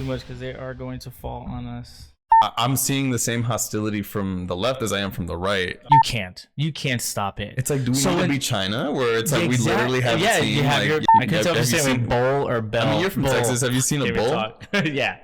too much because they are going to fall on us. I'm seeing the same hostility from the left as I am from the right. You can't stop it. It's like, do we need to be China, where it's like we literally have a team? You have like, your. I couldn't tell if you're saying bull or bell. I mean, you're from Texas. Have you seen a bull? Yeah,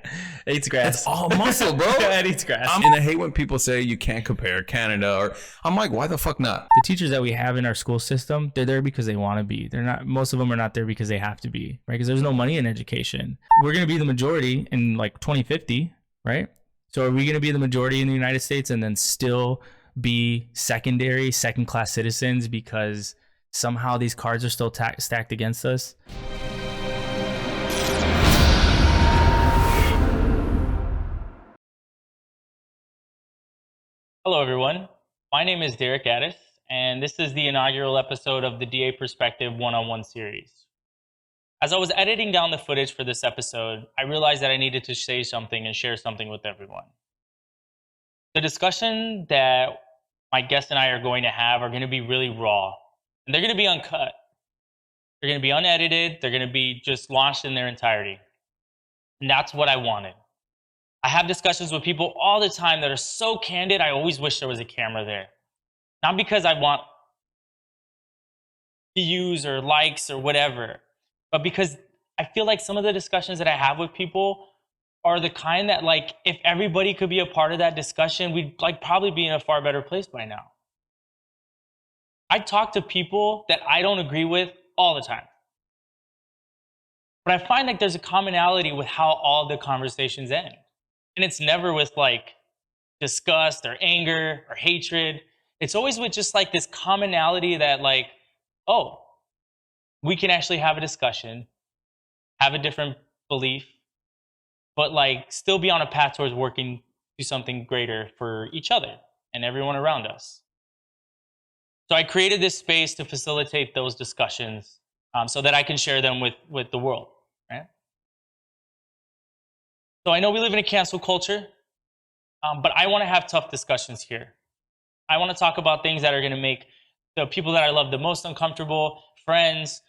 it eats grass. It's all muscle, bro. It eats grass. And I hate when people say you can't compare Canada, or I'm like, why the fuck not? The teachers that we have in our school system, they're there because they want to be. They're not. Most of them are not there because they have to be, right? Because there's no money in education. We're gonna be the majority in like 2050, right? So are we going to be the majority in the United States and then still be second-class citizens because somehow these cards are still stacked against us? Hello, everyone. My name is Derek Addis, and this is the inaugural episode of the DA Perspective One-on-One series. As I was editing down the footage for this episode, I realized that I needed to say something and share something with everyone. The discussion that my guest and I are going to have are going to be really raw, and they're going to be uncut. They're going to be unedited. They're going to be just launched in their entirety. And that's what I wanted. I have discussions with people all the time that are so candid, I always wish there was a camera there. Not because I want views or likes or whatever, but because I feel like some of the discussions that I have with people are the kind that, like, if everybody could be a part of that discussion, we'd like probably be in a far better place by now. I talk to people that I don't agree with all the time. But I find like there's a commonality with how all the conversations end. And it's never with like disgust or anger or hatred. It's always with just like this commonality that like, oh, we can actually have a discussion, have a different belief, but like still be on a path towards working to something greater for each other and everyone around us. So I created this space to facilitate those discussions so that I can share them with the world, right? So I know we live in a cancel culture, but I want to have tough discussions here. I want to talk about things that are going to make the people that I love the most uncomfortable, friends,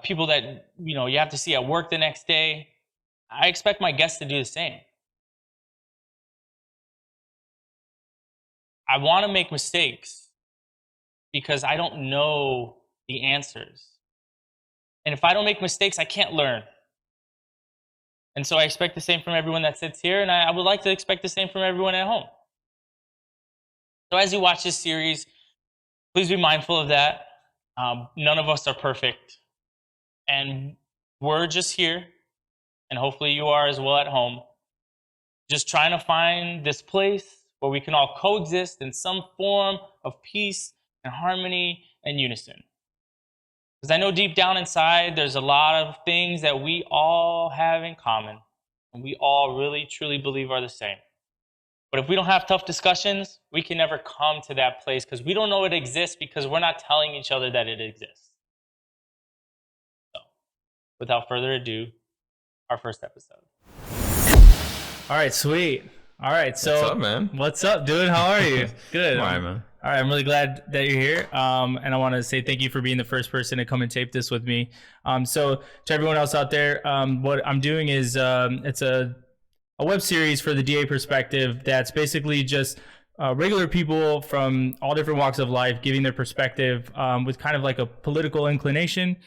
people that you have to see at work the next day. I expect my guests to do the same. I want to make mistakes because I don't know the answers. And if I don't make mistakes, I can't learn. And so I expect the same from everyone that sits here, and I would like to expect the same from everyone at home. So as you watch this series, please be mindful of that. None of us are perfect. And we're just here, and hopefully you are as well at home, just trying to find this place where we can all coexist in some form of peace and harmony and unison. Because I know deep down inside, there's a lot of things that we all have in common, and we all really, truly believe are the same. But if we don't have tough discussions, we can never come to that place because we don't know it exists because we're not telling each other that it exists. So, without further ado, our first episode. All right, sweet. All right, so what's up, man? What's up, dude? How are you? Good. All right, man. All right, I'm really glad that you're here, and I want to say thank you for being the first person to come and tape this with me. So to everyone else out there, what I'm doing is it's a web series for the DA Perspective that's basically just regular people from all different walks of life giving their perspective with kind of like a political inclination.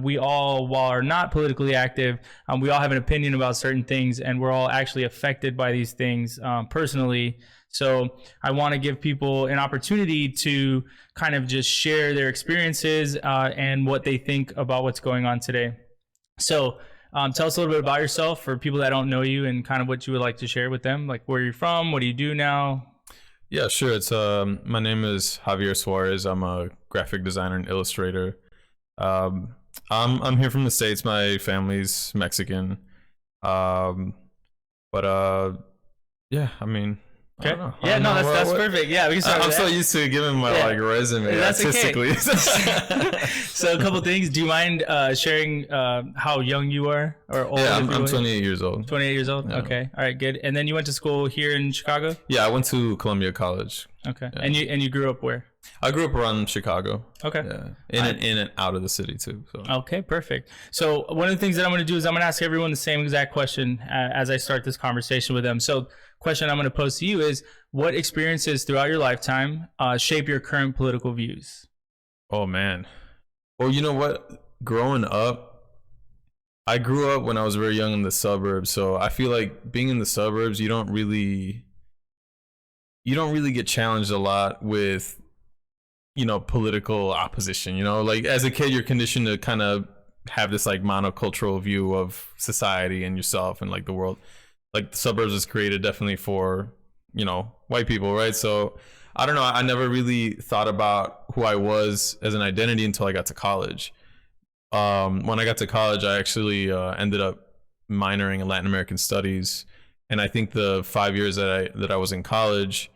We all, while are not politically active, we all have an opinion about certain things, and we're all actually affected by these things personally. So I want to give people an opportunity to kind of just share their experiences and what they think about what's going on today. So tell us a little bit about yourself for people that don't know you and kind of what you would like to share with them, like where you're from, what do you do now? Yeah, sure. It's my name is Javier Suárez. I'm a graphic designer and illustrator. I'm here from the States. My family's Mexican. Yeah, I mean, okay. Yeah, no, that's perfect. Yeah, we can start. I'm so used to giving my resume that's artistically. Okay. So a couple things. Do you mind sharing how young you are or old? Yeah, I'm 28 years old. 28 years old. Yeah. Okay. All right. Good. And then you went to school here in Chicago? Yeah, I went to Columbia College. Okay. Yeah. And you grew up where? I grew up around Chicago. Okay. Yeah. In and out of the city too. So. Okay, perfect. So one of the things that I'm going to do is I'm going to ask everyone the same exact question as I start this conversation with them. So question I'm going to pose to you is, what experiences throughout your lifetime shape your current political views? Oh man. Well, you know what? Growing up, I grew up when I was very young in the suburbs. So I feel like being in the suburbs, you don't really get challenged a lot with, you know, political opposition. You know, like as a kid, you're conditioned to kind of have this like monocultural view of society and yourself and like the world. Like the suburbs was created definitely for, you know, white people, right? So I don't know. I never really thought about who I was as an identity until I got to college. When I got to college, I actually ended up minoring in Latin American studies, and I think the 5 years that I was in college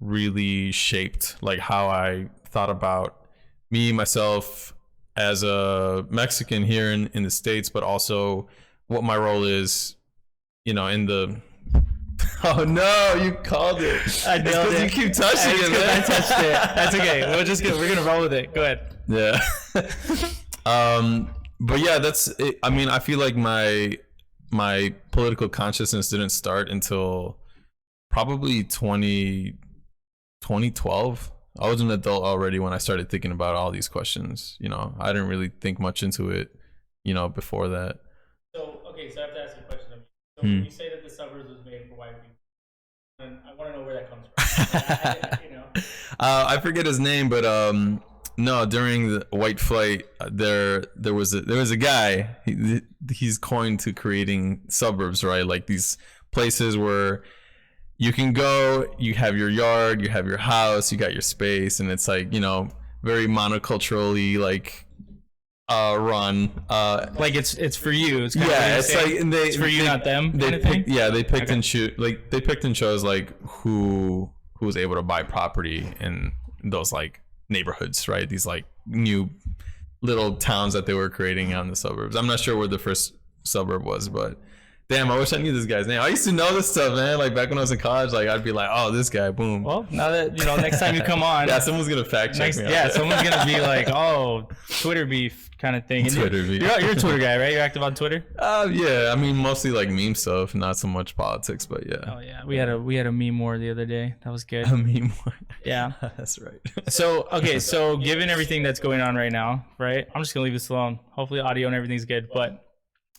really shaped like how I thought about me, myself as a Mexican here in the States, but also what my role is, you know, in the... Oh no, you called it. I nailed it. You keep touching it, man. I touched it. That's okay. We're going to roll with it. Go ahead. Yeah. But yeah, that's it. I mean, I feel like my political consciousness didn't start until probably 2012. I was an adult already when I started thinking about all these questions. You know, I didn't really think much into it, you know, before that. So I have to ask you a question of you. So when you say that the suburbs was made for white people, and I want to know where that comes from. You know? I forget his name, but no, during the white flight, there was a guy. He's coined to creating suburbs, right? Like these places where you can go, you have your yard, you have your house, you got your space, and it's like, you know, very monoculturally like run. Like it's for you. It's kind yeah, of it's like it's for you, not them. They picked, yeah, they picked and they picked and chose like who was able to buy property in those like neighborhoods, right? These like new little towns that they were creating out in the suburbs. I'm not sure where the first suburb was, but damn, I wish I knew this guy's name. I used to know this stuff, man. Like back when I was in college, like I'd be like, oh, this guy, boom. Well, now that you know, next time you come on, yeah, someone's gonna fact check me. Yeah, someone's gonna be like, oh, Twitter beef kind of thing. Twitter beef. You're a Twitter guy, right? You're active on Twitter. Yeah. I mean, mostly like meme stuff, not so much politics, but yeah. Oh yeah, we had a meme war the other day. That was good. A meme war. Yeah, that's right. So given everything that's going on right now, right? I'm just gonna leave this alone. Hopefully, audio and everything's good. But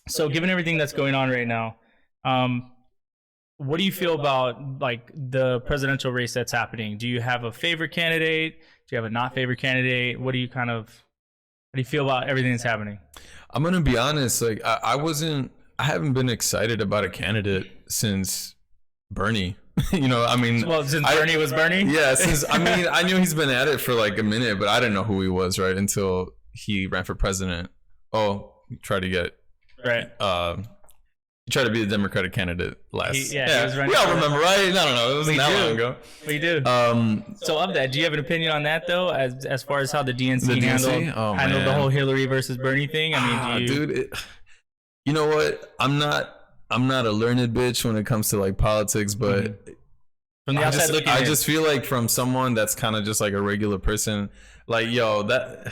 so given everything that's going on right now. What do you feel about like the presidential race that's happening? Do you have a favorite candidate? Do you have a not favorite candidate? How do you feel about everything that's happening? I'm gonna be honest. Like I haven't been excited about a candidate since Bernie. You know, I mean, well, since Bernie was Bernie. Yeah, I knew he's been at it for like a minute, but I didn't know who he was right until he ran for president. Oh, he tried to get right. He tried to be the Democratic candidate last. He was running. We all remember, right? I don't know. It wasn't that long ago. We do. So of that, do you have an opinion on that though, as far as how the DNC handled the whole Hillary versus Bernie thing? I mean, dude, you know what? I'm not a learned bitch when it comes to like politics, but from the outside looking in, I just feel like from someone that's kind of just like a regular person, like I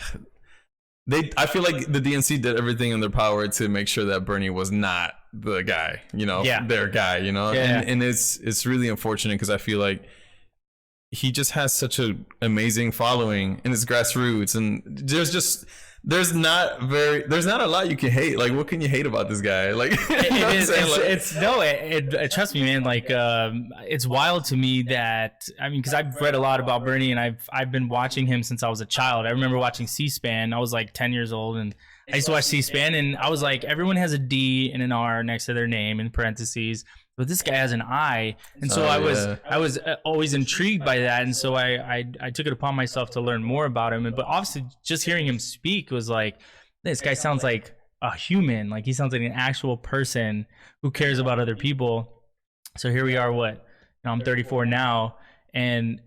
feel like the DNC did everything in their power to make sure that Bernie was not the guy, you know, their guy, you know, and it's really unfortunate because I feel like he just has such an amazing following and it's grassroots, and there's not a lot you can hate. Like, what can you hate about this guy? Like, trust me, man. Like, it's wild to me that, I mean, because I've read a lot about Bernie and I've been watching him since I was a child. I remember watching C-SPAN. I was like 10 years old and I used to watch C-SPAN, and I was like, everyone has a D and an R next to their name in parentheses, but this guy has an I, and so I was always intrigued by that, and so I took it upon myself to learn more about him. But obviously, just hearing him speak was like, this guy sounds like a human, like he sounds like an actual person who cares about other people. So here we are. I'm 34 now, and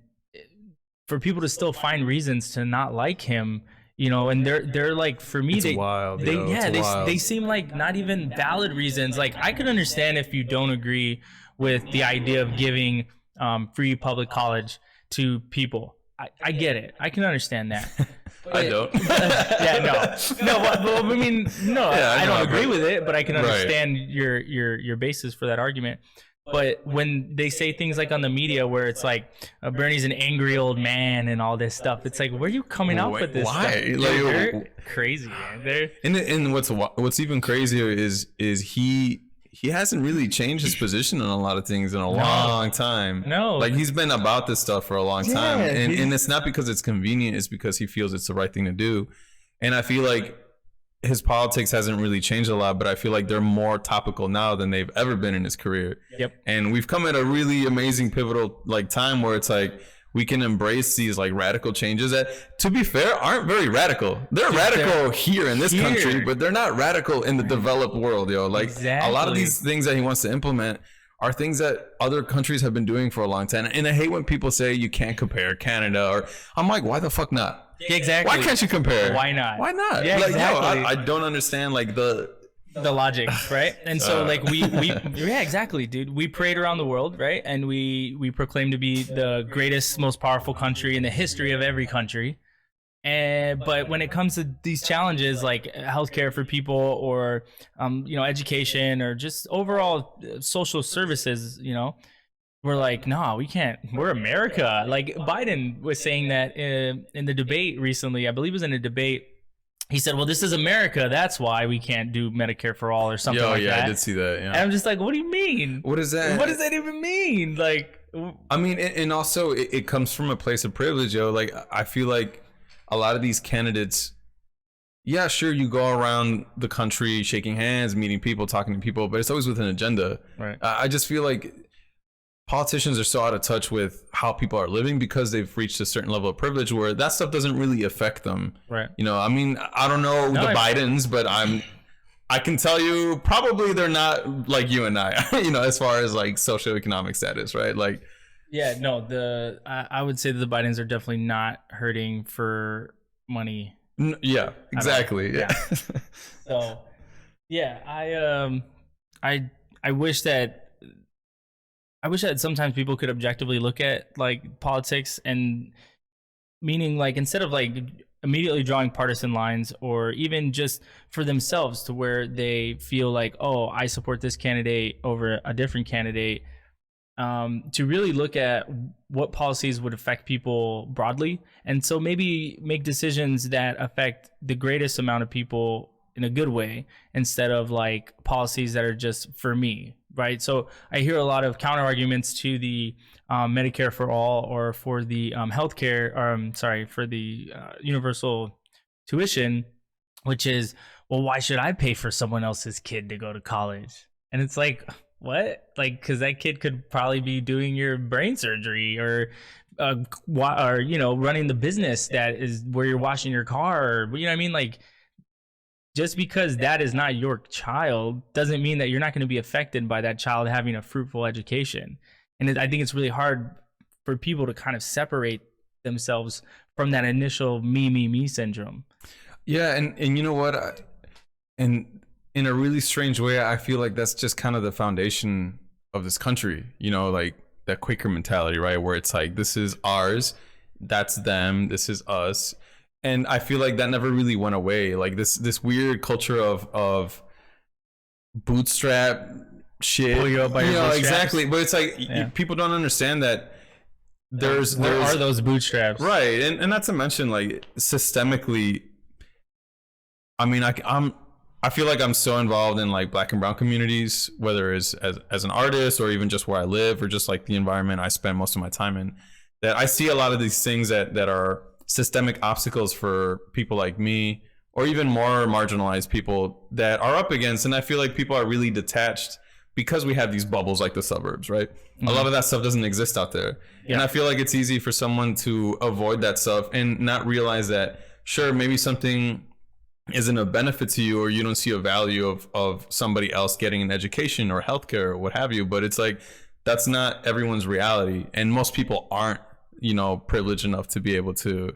for people to still find reasons to not like him. You know, and they're like, for me, they seem like not even valid reasons. Like, I could understand if you don't agree with the idea of giving free public college to people. I get it. I can understand that. I don't. Well, I mean, no, Yeah, I know, don't agree with it, but I can Right. understand your basis for that argument. But when they say things like on the media where it's like Bernie's an angry old man and all this stuff, it's like, where are you coming up with this Why? stuff? Dude, Like, they're crazy, man. They're And what's even crazier is he hasn't really changed his position on a lot of things in a long time. No. Like, he's been about this stuff for a long time. Yeah, And it's not because it's convenient, it's because he feels it's the right thing to do. And I feel like his politics hasn't really changed a lot, but I feel like they're more topical now than they've ever been in his career. Yep. And we've come at a really amazing pivotal like time where it's like we can embrace these like radical changes that, to be fair, aren't very radical. They're radical here in this country, but they're not radical in the developed world, yo. Like, a lot of these things that he wants to implement are things that other countries have been doing for a long time. And I hate when people say you can't compare Canada, or I'm like, why the fuck not? exactly. Why can't you compare? Why not? Why not? Yeah, like, exactly. I don't understand like the logic, right? And so like we yeah, exactly, dude. We parade around the world, right? And we proclaim to be the greatest, most powerful country in the history of every country. But when it comes to these challenges like healthcare for people, or education, or just overall social services, we're like, no, we can't. We're America. Like Biden was saying that in the debate recently. I believe it was in a debate. He said, well, this is America. That's why we can't do Medicare for all or something like that. I did see that. Yeah. And I'm just like, what do you mean? What is that? What does that even mean? Like, I mean, and also it comes from a place of privilege, yo. Like, I feel like a lot of these candidates, yeah, sure, you go around the country shaking hands, meeting people, talking to people, but it's always with an agenda. Right. I just feel like politicians are so out of touch with how people are living because they've reached a certain level of privilege where that stuff doesn't really affect them. Right. I mean, I don't know the Bidens, but I can tell you probably they're not like you and I, as far as like socioeconomic status, right? Like, yeah, no, I would say that the Bidens are definitely not hurting for money. Yeah, exactly. Yeah. So, yeah, I wish that sometimes people could objectively look at like politics, and meaning like instead of like immediately drawing partisan lines, or even just for themselves to where they feel like, oh, I support this candidate over a different candidate, to really look at what policies would affect people broadly, and so maybe make decisions that affect the greatest amount of people in a good way, instead of like policies that are just for me, right? So I hear a lot of counter arguments to the Medicare for all, or for the healthcare, for the universal tuition, which is, well, why should I pay for someone else's kid to go to college? And it's like, what? Like, because that kid could probably be doing your brain surgery, or running the business that is where you're washing your car, or, you know what I mean? Like, just because that is not your child doesn't mean that you're not going to be affected by that child having a fruitful education. And I think it's really hard for people to kind of separate themselves from that initial me syndrome. Yeah, and you know what? And in a really strange way, I feel like that's just kind of the foundation of this country, like that Quaker mentality, right? Where it's like, this is ours, that's them, this is us. And I feel like that never really went away. Like this weird culture of bootstrap shit. Pull you up by your bootstraps. Exactly. But it's like people don't understand that where are those bootstraps? Right. And not to mention like systemically, I mean, I feel like I'm so involved in like Black and brown communities, whether it's as an artist, or even just where I live, or just like the environment I spend most of my time in, that I see a lot of these things that are systemic obstacles for people like me, or even more marginalized people that are up against. And I feel like people are really detached because we have these bubbles like the suburbs, right? Mm-hmm. A lot of that stuff doesn't exist out there. Yeah. And I feel like it's easy for someone to avoid that stuff and not realize that, sure, maybe something isn't a benefit to you, or you don't see a value of somebody else getting an education or healthcare or what have you. But it's like, that's not everyone's reality. And most people aren't, privileged enough to be able to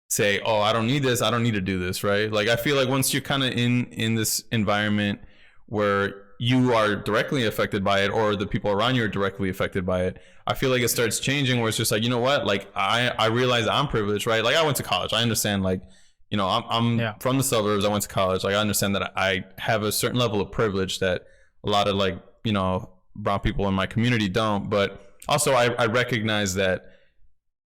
say, oh, I don't need this, I don't need to do this, right? Like, I feel like once you're kind of in this environment where you are directly affected by it or the people around you are directly affected by it, I feel like it starts changing where it's just like, you know what, like I realize I'm privileged, right? Like I went to college. I understand, like, you know, I'm from the suburbs. I went to college. Like I understand that I have a certain level of privilege that a lot of, like, you know, brown people in my community don't. But also I recognize that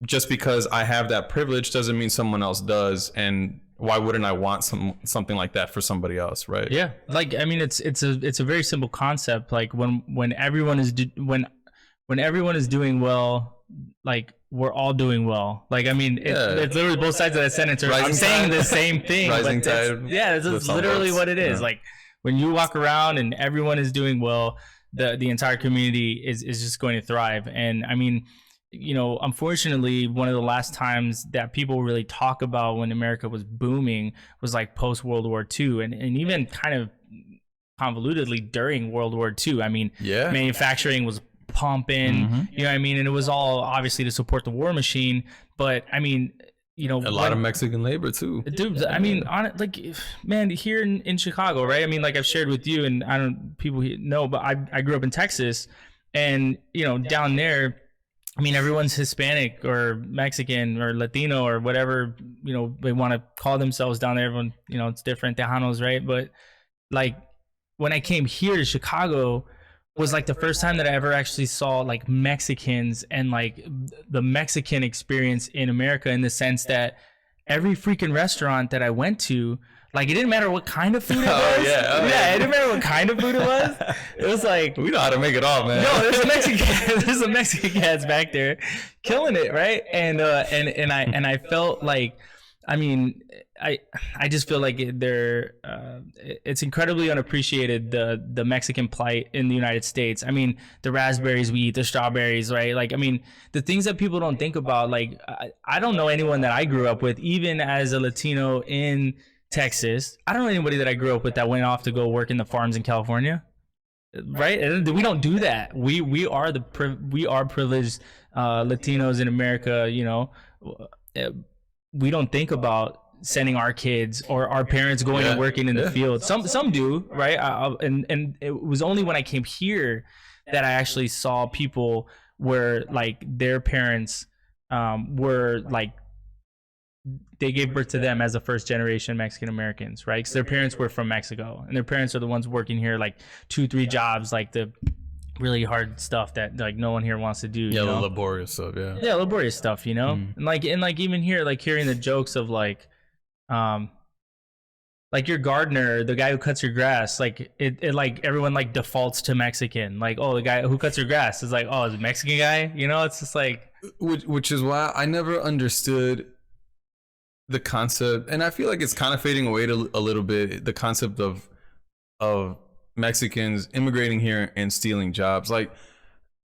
just because I have that privilege doesn't mean someone else does. And why wouldn't I want something like that for somebody else, right? Yeah, like I mean, it's a very simple concept. Like when everyone is when everyone is doing well, like we're all doing well. Like I mean, it's literally both sides of that sentence. I'm saying the same thing. Rising tide. Yeah, it's literally what it is. Yeah. Like when you walk around and everyone is doing well, the entire community is just going to thrive. And I mean, you know, unfortunately, one of the last times that people really talk about when America was booming was like post World War II, and even kind of convolutedly during World War II. I mean, manufacturing was pumping, you know what I mean? And it was all obviously to support the war machine. But I mean, you know, a lot of Mexican labor too. Dude, I mean, man, here in Chicago, right? I mean, like I've shared with you, and I don't people know, but I grew up in Texas, and you know, down there, I mean, everyone's Hispanic or Mexican or Latino or whatever, you know, they want to call themselves down there. Everyone, you know, it's different, Tejanos, right? But like when I came here to Chicago was like the first time that I ever actually saw like Mexicans and like the Mexican experience in America, in the sense that every freaking restaurant that I went to, like it didn't matter what kind of food it was. It didn't matter what kind of food it was. It was like, we know how to make it all, man. No, there's some Mexican cats back there killing it, right? And I felt like, I mean, I just feel like it's incredibly unappreciated, the Mexican plight in the United States. I mean, the raspberries we eat, the strawberries, right? Like, I mean, the things that people don't think about. Like, I don't know anyone that I grew up with, even as a Latino in Texas. I don't know anybody that I grew up with that went off to go work in the farms in California, right? We don't do that. We are privileged Latinos in America. You know, we don't think about sending our kids or our parents going and working in the field. Some do, right? And it was only when I came here that I actually saw people where like their parents were like, they gave birth to them as a first generation Mexican Americans, right? Because their parents were from Mexico, and their parents are the ones working here like 2-3 jobs, like the really hard stuff that like no one here wants to do. Yeah, the laborious stuff. Yeah, laborious stuff, you know. And like even here, like hearing the jokes of like your gardener, the guy who cuts your grass, like it like everyone like defaults to Mexican. Like, oh, the guy who cuts your grass is like, oh, it's a Mexican guy, you know? It's just like, which is why I never understood the concept, and I feel like it's kind of fading away a little bit, the concept of Mexicans immigrating here and stealing jobs. Like,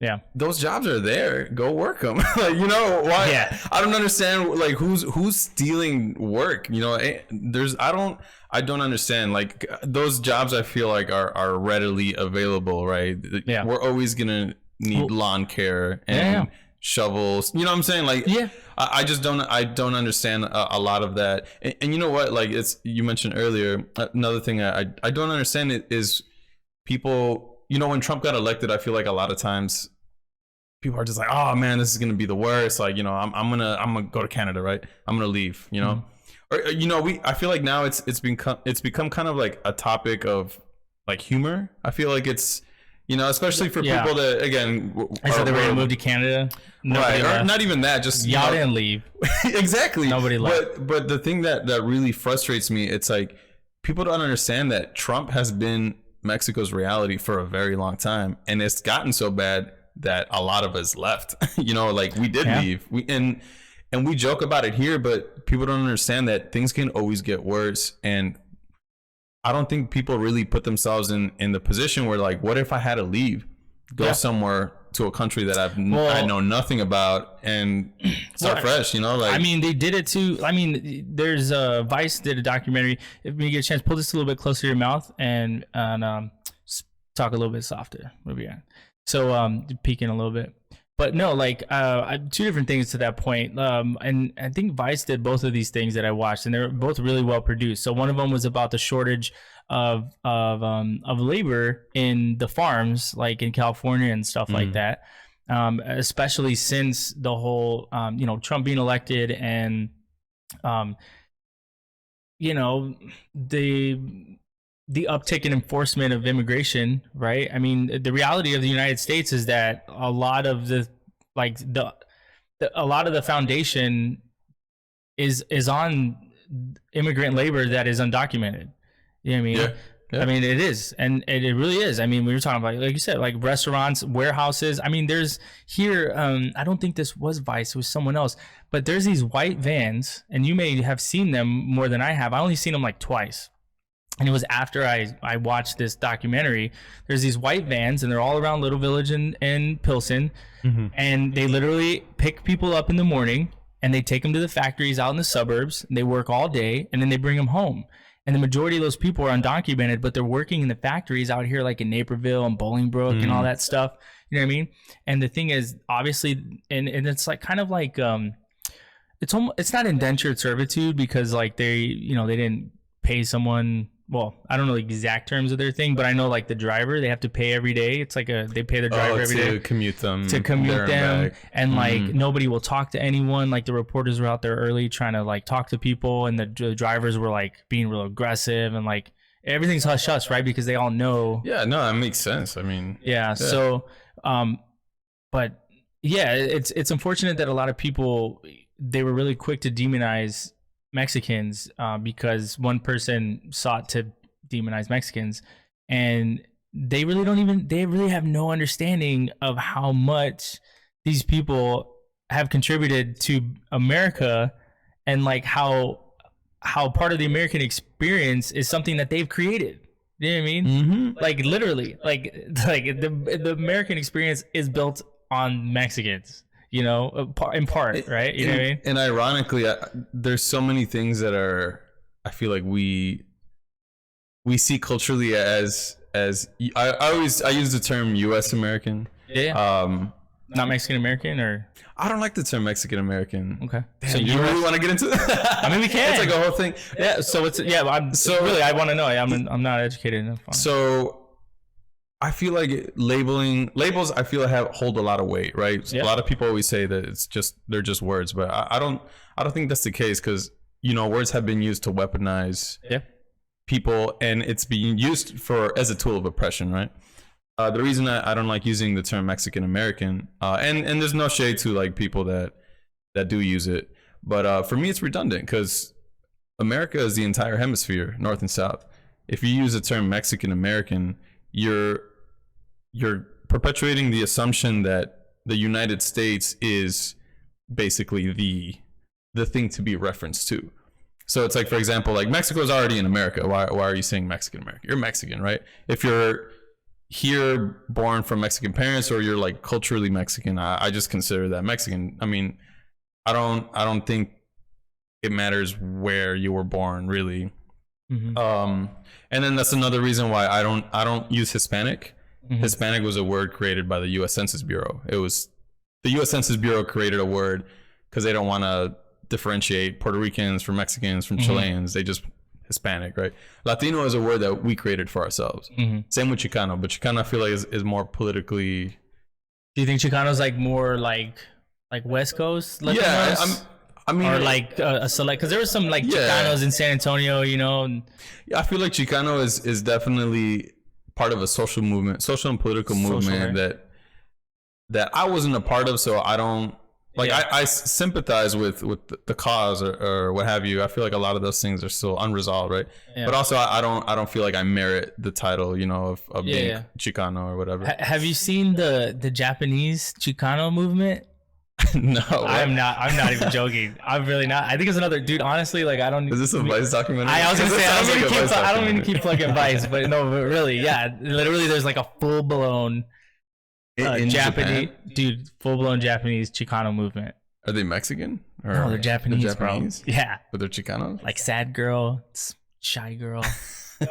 yeah, those jobs are there, go work them. Like, you know, why? Yeah, I don't understand, like, who's stealing work, you know? I don't understand. Like, those jobs I feel like are readily available, right? Yeah, we're always gonna need lawn care and shovels, you know what I'm saying? Like, I just don't understand a lot of that. And you know what, like, it's, you mentioned earlier, another thing I don't understand is people, you know, when Trump got elected, I feel like a lot of times people are just like, oh man, this is gonna be the worst, like, you know, I'm gonna go to Canada, right? I'm gonna leave, you know. Or, you know, I feel like now it's become kind of like a topic of like humor. I feel like it's, you know, especially for people that, again, I said they were going to move to Canada. Right, or not even that, just, y'all didn't leave. Exactly. Nobody left. But the thing that really frustrates me, it's like, people don't understand that Trump has been Mexico's reality for a very long time. And it's gotten so bad that a lot of us left. You know, like, we did leave. And we joke about it here, but people don't understand that things can always get worse. And I don't think people really put themselves in the position where, like, what if I had to leave, go somewhere to a country that I know nothing about and start fresh, you know? Like, I mean, they did it too. I mean, there's Vice did a documentary. If you get a chance, pull this a little bit closer to your mouth and talk a little bit softer. So peeking a little bit. But no, like two different things to that point. And I think Vice did both of these things that I watched, and they're both really well produced. So one of them was about the shortage of labor in the farms, like in California and stuff like that. Especially since the whole Trump being elected, and the uptick in enforcement of immigration, right? I mean, the reality of the United States is that a lot of the foundation is on immigrant labor that is undocumented. You know what I mean? Yeah. I mean, it is, and it really is. I mean, we were talking about, like you said, like restaurants, warehouses. I mean, there's here. I don't think this was Vice; it was someone else. But there's these white vans, and you may have seen them more than I have. I only seen them like twice. And it was after I watched this documentary. There's these white vans, and they're all around Little Village and Pilsen. And they literally pick people up in the morning, and they take them to the factories out in the suburbs. And they work all day, and then they bring them home. And the majority of those people are undocumented, but they're working in the factories out here, like in Naperville and Bolingbrook and all that stuff. You know what I mean? And the thing is, obviously, and it's like kind of like it's not indentured servitude, because like they didn't pay someone. Well, I don't know the exact terms of their thing, but I know like the driver, they have to pay every day. It's like they pay their driver every day to commute them, and like nobody will talk to anyone. Like the reporters were out there early trying to like talk to people, and the drivers were like being real aggressive, and like everything's hush hush, right? Because they all know. Yeah, no, that makes sense. I mean, yeah. So, but yeah, it's unfortunate that a lot of people, they were really quick to demonize Mexicans because one person sought to demonize Mexicans, and they really have no understanding of how much these people have contributed to America, and like how part of the American experience is something that they've created. You know what I mean? Like literally, like the American experience is built on Mexicans. In part, right? You know what I mean? And ironically, there's so many things that I feel like we see culturally as I use the term U.S. American. Yeah. Not Mexican American, or I don't like the term Mexican American. Okay. Damn, so you really want to get into that? I mean, we can. It's like a whole thing. Yeah. So it's really, I want to know. I'm not educated enough. So I feel like labels I feel hold a lot of weight, right? So a lot of people always say that they're just words, but I don't think that's the case, because words have been used to weaponize people, and it's being used as a tool of oppression, right? The reason I don't like using the term Mexican American, and there's no shade to like people that do use it, but for me it's redundant, because America is the entire hemisphere, north and south. If you use the term Mexican American, you're perpetuating the assumption that the United States is basically the thing to be referenced to. So it's like, for example, like Mexico is already in America. Why are you saying Mexican American? You're Mexican, right? If you're here born from Mexican parents, or you're like culturally Mexican, I just consider that Mexican. I mean, I don't think it matters where you were born, really. And then that's another reason why I don't use Hispanic. Hispanic was a word created by the U.S. Census Bureau. It was the U.S. Census Bureau created a word because they don't want to differentiate Puerto Ricans from Mexicans from Chileans. They just Hispanic, right? Latino is a word that we created for ourselves. Same with Chicano, but Chicano I feel like is more politically. Do you think Chicano's like more like West Coast Latinos? Yeah, I mean, or like a select, because there was some like Chicanos in San Antonio, and I feel like Chicano is definitely part of a social movement, social and political movement that I wasn't a part of, so I don't like. I sympathize with the cause or what have you. I feel like a lot of those things are still unresolved, right? But also I don't feel like I merit the title, of being Chicano or whatever. Have you seen the Japanese Chicano movement? No, I'm not even joking. I'm really not. I think it's another dude. Honestly, like I don't. Is this a Vice documentary? I was gonna say I don't mean to keep plugging Vice, but no, but really, yeah. Literally, there's like a full blown Japanese dude, full blown Japanese Chicano movement. Are they Mexican? Or no, they're Japanese, bro. Yeah, but they're Chicanos. Like sad girl, shy girl.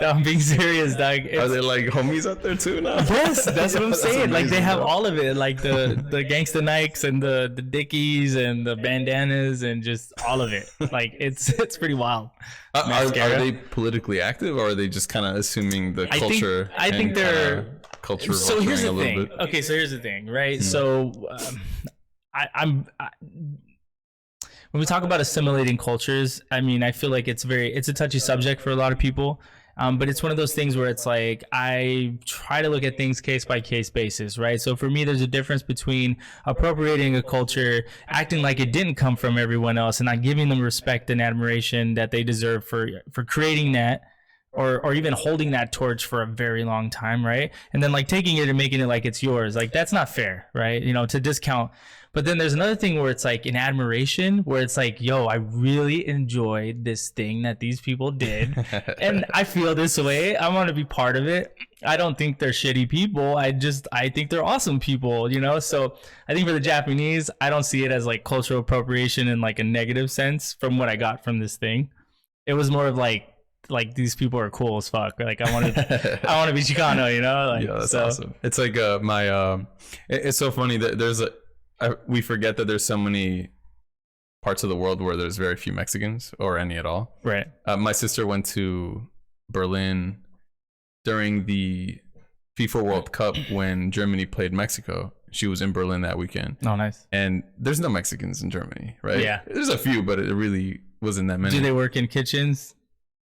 No, I'm being serious, dog. Are they like homies out there too now? Yes, that's what I'm saying. Like they amazing, have bro. all of it, like the gangsta Nikes and the Dickies and the bandanas and just all of it. Like it's pretty wild. Are they politically active, or are they just kind of assuming the culture? I think and they're culture. So here's the a little thing. bit? Okay, so here's the thing, right? So when we talk about assimilating cultures, I mean, I feel like it's a touchy subject for a lot of people. But it's one of those things where it's like I try to look at things case by case basis, right? So for me, there's a difference between appropriating a culture, acting like it didn't come from everyone else, and not giving them respect and admiration that they deserve for creating that, or even holding that torch for a very long time, right? And then like taking it and making it like it's yours, like that's not fair, right? You know, to discount. But then there's another thing where it's like an admiration, where it's like, yo, I really enjoyed this thing that these people did. And I feel this way. I want to be part of it. I don't think they're shitty people. I think they're awesome people, you know? So I think for the Japanese, I don't see it as like cultural appropriation in like a negative sense from what I got from this thing. It was more of like these people are cool as fuck. Like I want to be Chicano, you know? Like, yeah, that's awesome. It's like it's so funny that we forget that there's so many parts of the world where there's very few Mexicans or any at all. Right. My sister went to Berlin during the FIFA World Cup when Germany played Mexico. She was in Berlin that weekend. Oh, nice. And there's no Mexicans in Germany, right? Yeah. There's a few, but it really wasn't that many. Do they work in kitchens?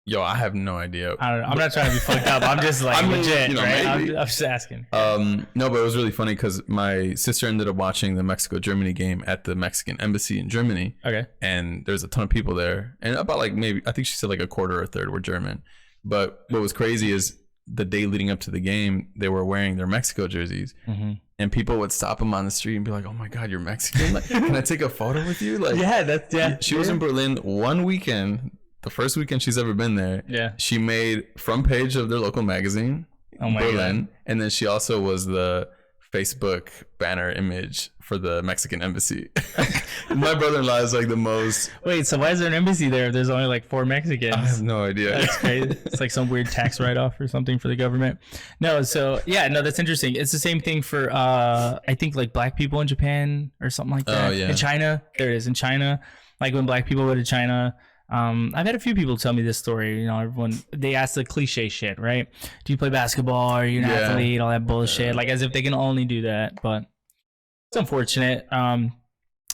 Yo, I have no idea. I don't know. I'm not trying to be fucked up. I'm just like legit, you know, right? I'm just asking. No, but it was really funny because my sister ended up watching the Mexico-Germany game at the Mexican embassy in Germany. Okay. And there's a ton of people there. And about like maybe, I think she said like a quarter or a third were German. But what was crazy is the day leading up to the game, they were wearing their Mexico jerseys. Mm-hmm. And people would stop them on the street and be like, oh my God, you're Mexican? Like, can I take a photo with you? Like, yeah. She was in Berlin one weekend. The first weekend she's ever been there. Yeah. She made front page of their local magazine, Berlin. God. And then she also was the Facebook banner image for the Mexican embassy. My brother-in-law is like the most... Wait, so why is there an embassy there if there's only like 4 Mexicans? I have no idea. That's crazy. It's like some weird tax write-off or something for the government. No, so yeah, no, that's interesting. It's the same thing for, I think like black people in Japan or something like that. Oh, yeah. In China, there it is, in China. Like when black people go to China... I've had a few people tell me this story. You know, they ask the cliche shit, right? Do you play basketball? Are you an athlete? All that bullshit, like as if they can only do that. But it's unfortunate.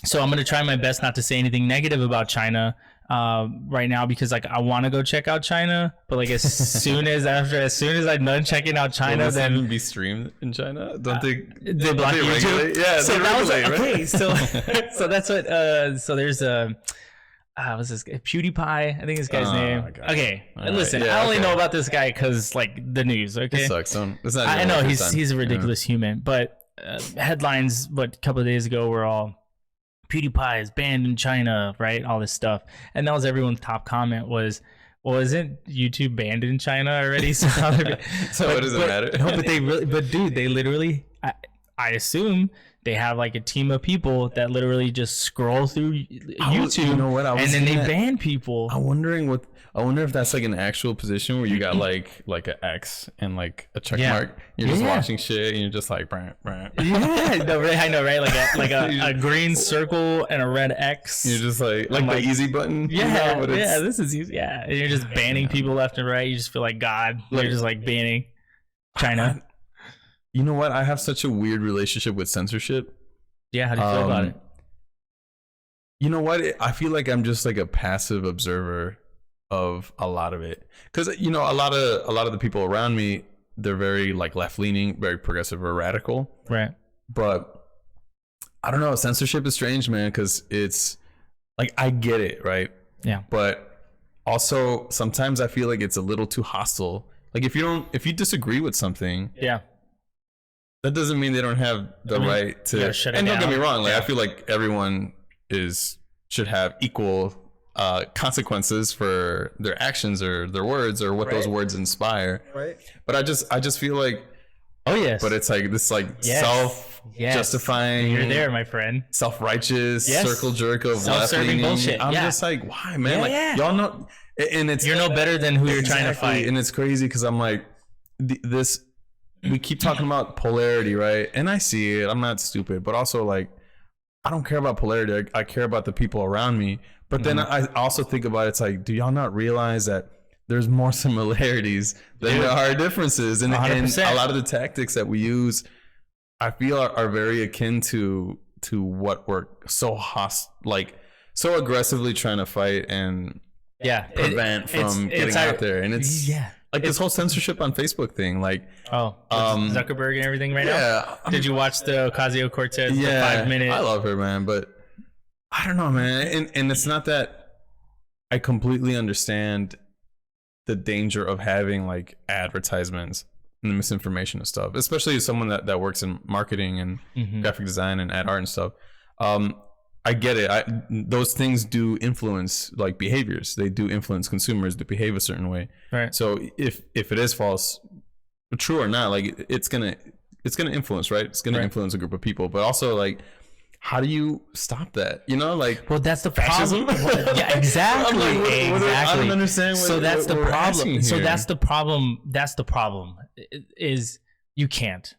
So I'm gonna try my best not to say anything negative about China right now, because like I want to go check out China, but like as soon as I'm done checking out China, will then even be streamed in China. Don't they block YouTube? Yeah, so they regulate, right? Okay, so that's what. So there's a. What's this guy? PewDiePie, I think this guy's name. Okay, listen, I only know about this guy because like the news. Okay, it sucks. I know he's a ridiculous human, but headlines a couple of days ago were all PewDiePie is banned in China, right? All this stuff, and that was everyone's top comment was, well, isn't YouTube banned in China already? So what does it matter? No, but dude, they literally, I assume. They have like a team of people that literally just scroll through YouTube, you know what? and then they ban people. I wonder if that's like an actual position where you got like an X and like a check mark. You're just watching shit and you're just like, brr, brr. Yeah, no, right, I know, right? Like a green circle and a red X. You're just like the easy button. Yeah, you know, this is easy. Yeah, and you're just banning people left and right. You just feel like God. You're just like banning China. You know what? I have such a weird relationship with censorship. Yeah, how do you feel about it? You know what? I feel like I'm just like a passive observer of a lot of it, because you know a lot of the people around me, they're very like left leaning, very progressive or radical. Right. But I don't know. Censorship is strange, man, because it's like I get it, right? Yeah. But also sometimes I feel like it's a little too hostile. Like if you disagree with something, yeah. That doesn't mean they don't have the right to. And don't get me wrong, like I feel like everyone should have equal consequences for their actions or their words or what those words inspire. Right. But I just feel like, oh yes. But it's like this like self-justifying. You're there, my friend. Self-righteous circle jerk of self-serving bullshit. I'm just like, why, man? Like y'all know. And it's you're no better than who you're trying to exactly. fight. And it's crazy because I'm like, this. We keep talking about polarity, right? And I see it. I'm not stupid, but also like, I don't care about polarity. I care about the people around me. But then I also think about it, it's like, do y'all not realize that there's more similarities than there are differences? And a lot of the tactics that we use, I feel are very akin to what we're so so aggressively trying to fight and prevent from getting out there. And it's like this whole censorship on Facebook thing, like Zuckerberg and everything right now. Did you watch the Ocasio-Cortez 5-minute? I love her, man, but I don't know, man. And it's not that I completely understand the danger of having like advertisements and the misinformation and stuff, especially as someone that works in marketing and graphic design and ad art and stuff. I get it. Those things do influence like behaviors. They do influence consumers to behave a certain way. Right. So if it is false, true or not, like it's gonna influence, right? It's gonna influence a group of people. But also, like, how do you stop that? You know, like, well, that's the problem. Yeah, exactly. Exactly. I don't understand. So that's the problem. So that's the problem. That's the problem. Is you can't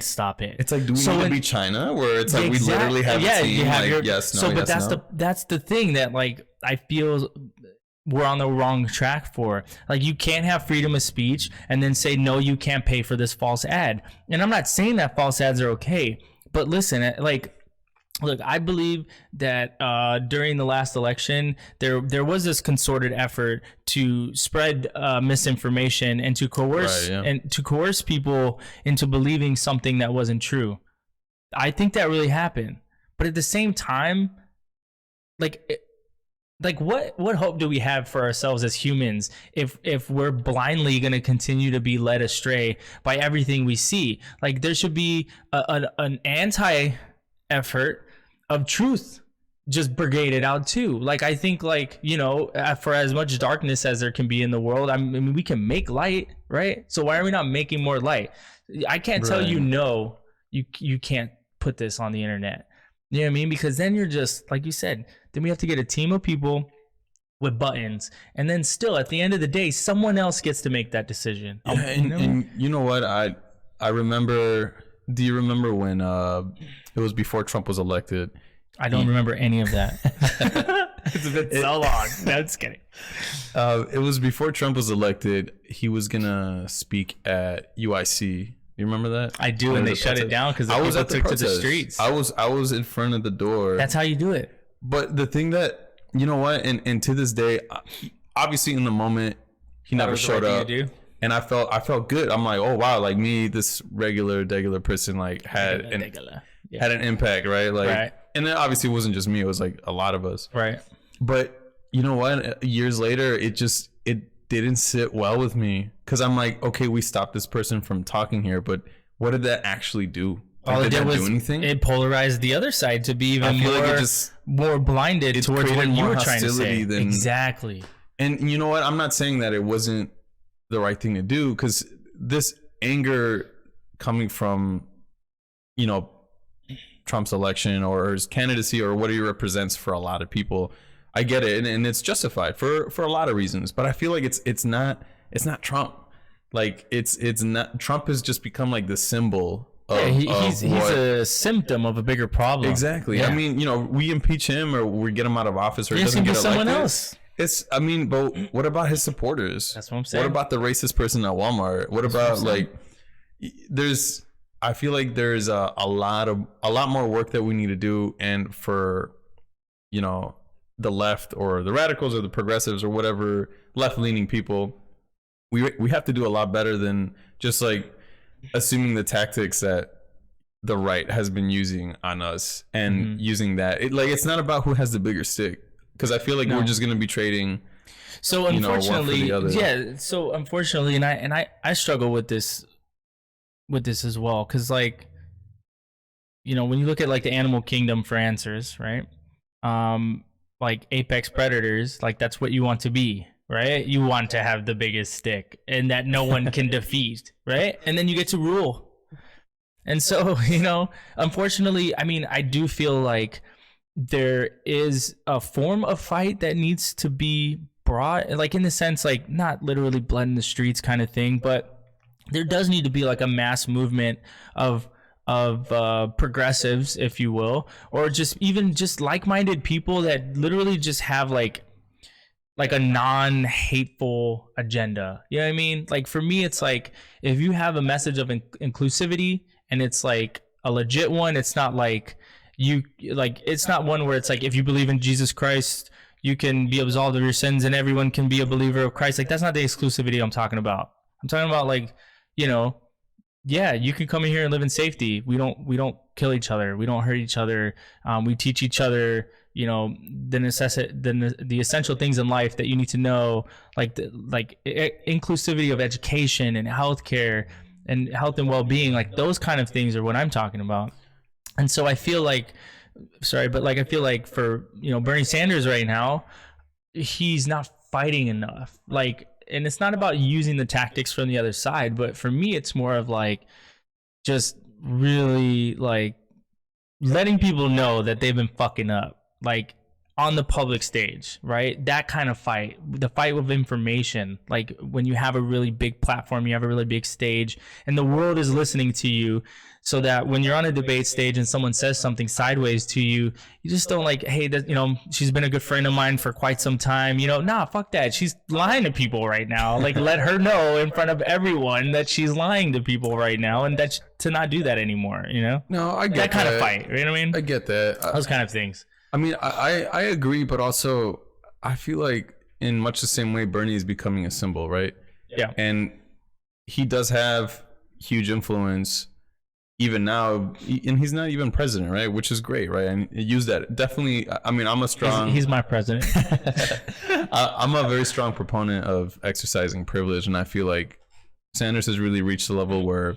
stop it. It's like, do we need to be China, where it's like we literally have a team, you have like, yes, no, so, but yes, that's the thing that like I feel we're on the wrong track for. Like, you can't have freedom of speech and then say no, you can't pay for this false ad. And I'm not saying that false ads are okay, but listen, like, look, I believe that during the last election, there was this concerted effort to spread misinformation and to coerce people into believing something that wasn't true. I think that really happened, but at the same time, like what hope do we have for ourselves as humans if we're blindly going to continue to be led astray by everything we see? Like, there should be an anti-effort of truth just brigaded out too. Like, I think, like, you know, for as much darkness as there can be in the world, I mean, we can make light, right? So why are we not making more light? I can't tell you no, you can't put this on the internet. You know what I mean? Because then you're just, like you said, then we have to get a team of people with buttons, and then still at the end of the day, someone else gets to make that decision. Yeah, and you know what? I remember. Do you remember when it was before Trump was elected? I don't remember any of that. It's been so long. No, just kidding. It was before Trump was elected. He was gonna speak at UIC. You remember that? I do, and they shut it down because people took to the streets. I was in front of the door. That's how you do it. But the thing that, you know what, and to this day, obviously in the moment, he never showed up. And I felt good. I'm like, oh wow, like me, this regular person, like had an impact, right? Like, and then obviously it wasn't just me; it was like a lot of us, right? But you know what? Years later, it didn't sit well with me because I'm like, okay, we stopped this person from talking here, but what did that actually do? All it did was do anything? It polarized the other side to be even more blinded towards what you were trying to say. Exactly. And you know what? I'm not saying that it wasn't the right thing to do, because this anger coming from, you know, Trump's election or his candidacy or what he represents for a lot of people, I get it, and it's justified for a lot of reasons. But I feel like it's not Trump. Like, it's not. Trump has just become like the symbol. He's a symptom of a bigger problem. Exactly. Yeah. I mean, you know, we impeach him or we get him out of office, or he doesn't get elected. Someone else. I mean, but what about his supporters? That's what I'm saying. What about the racist person at Walmart? What about, like, I feel like there's a lot more work that we need to do, and for, you know, the left or the radicals or the progressives or whatever left-leaning people, we have to do a lot better than just like assuming the tactics that the right has been using on us and using that. It's not about who has the bigger stick. Because I feel like we're just going to be trading. So unfortunately, So unfortunately, and I struggle with this as well. Because, like, you know, when you look at like the animal kingdom for answers, right? Like apex predators, like that's what you want to be, right? You want to have the biggest stick and that no one can defeat, right? And then you get to rule. And so, you know, unfortunately, I mean, I do feel like there is a form of fight that needs to be broad, like in the sense, like not literally blood in the streets kind of thing, but there does need to be like a mass movement of progressives, if you will, or just even just like-minded people that literally just have like a non-hateful agenda. You know what I mean? Like for me, it's like if you have a message of inclusivity and it's like a legit one, it's not like it's not one where it's like if you believe in Jesus Christ, you can be absolved of your sins and everyone can be a believer of Christ. Like that's not the exclusivity I'm talking about. I'm talking about like, you know, yeah, you can come in here and live in safety. We don't kill each other. We don't hurt each other. We teach each other, you know, the essential things in life that you need to know, like inclusivity of education and healthcare and health and well-being. Like those kind of things are what I'm talking about. And so I feel like, I feel like for, you know, Bernie Sanders right now, he's not fighting enough. Like, and it's not about using the tactics from the other side, but for me, it's more of like just really like letting people know that they've been fucking up, like on the public stage, right? That kind of fight, the fight with information, like when you have a really big platform, you have a really big stage, and the world is listening to you, so that when you're on a debate stage and someone says something sideways to you, you just don't like, hey, that, you know, she's been a good friend of mine for quite some time. You know, nah, fuck that. She's lying to people right now. Like, let her know in front of everyone that she's lying to people right now, and that to not do that anymore. You know? No, I get that kind of fight. You know what I mean? I get that. Those kind of things. I mean, I agree, but also I feel like in much the same way, Bernie is becoming a symbol, right? Yeah. And he does have huge influence even now, and he's not even president, right? Which is great, right? And use that. Definitely, I mean, I'm a strong... He's my president. I'm a very strong proponent of exercising privilege, and I feel like Sanders has really reached the level where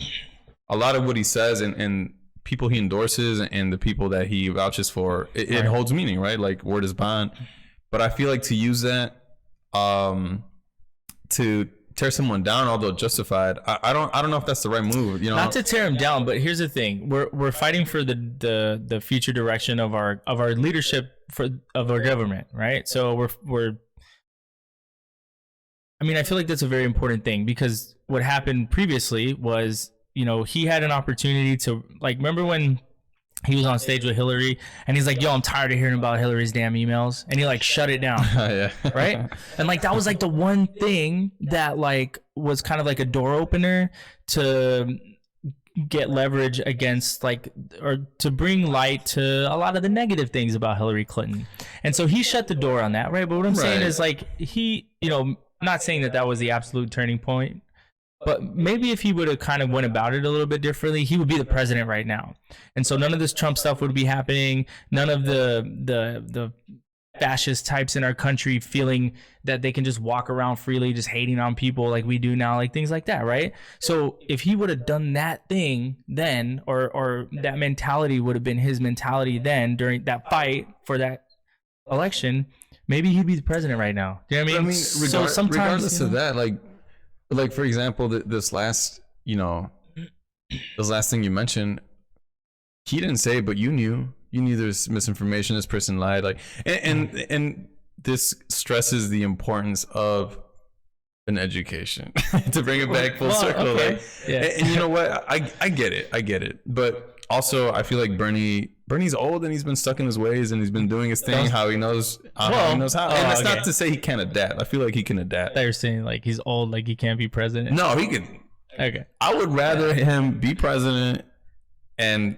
a lot of what he says and people he endorses and the people that he vouches for, it holds meaning, right? Like word is bond. But I feel like to use that to tear someone down, although justified, I don't know if that's the right move. You know, not to tear him down, but here's the thing: we're fighting for the future direction of our leadership of our government, right? So we're. I mean, I feel like that's a very important thing, because what happened previously was, you know, he had an opportunity to, like, remember when he was on stage with Hillary and he's like, yo, I'm tired of hearing about Hillary's damn emails, and he like shut it down. Yeah. Right? And like that was like the one thing that like was kind of like a door opener to get leverage against, like, or to bring light to a lot of the negative things about Hillary Clinton. And so he shut the door on that, right? But what I'm saying is, like, he, you know, not saying that that was the absolute turning point, but maybe if he would have kind of went about it a little bit differently, he would be the president right now. And so none of this Trump stuff would be happening. None of the fascist types in our country feeling that they can just walk around freely, just hating on people like we do now, like things like that, right? So if he would have done that thing then, or that mentality would have been his mentality then during that fight for that election, maybe he'd be the president right now. Do you know what I mean? So sometimes, regardless of that, like for example, this last thing you mentioned, he didn't say, but you knew there's misinformation. This person lied, like, and this stresses the importance of an education to bring it back full circle. Okay. Like, yeah. And you know what? I get it, but also I feel like Bernie's old and he's been stuck in his ways and he's been doing his thing how he knows how. And that's not to say he can't adapt. I feel like he can adapt. They're saying like he's old, like he can't be president. No, he can. Okay. I would rather him be president and,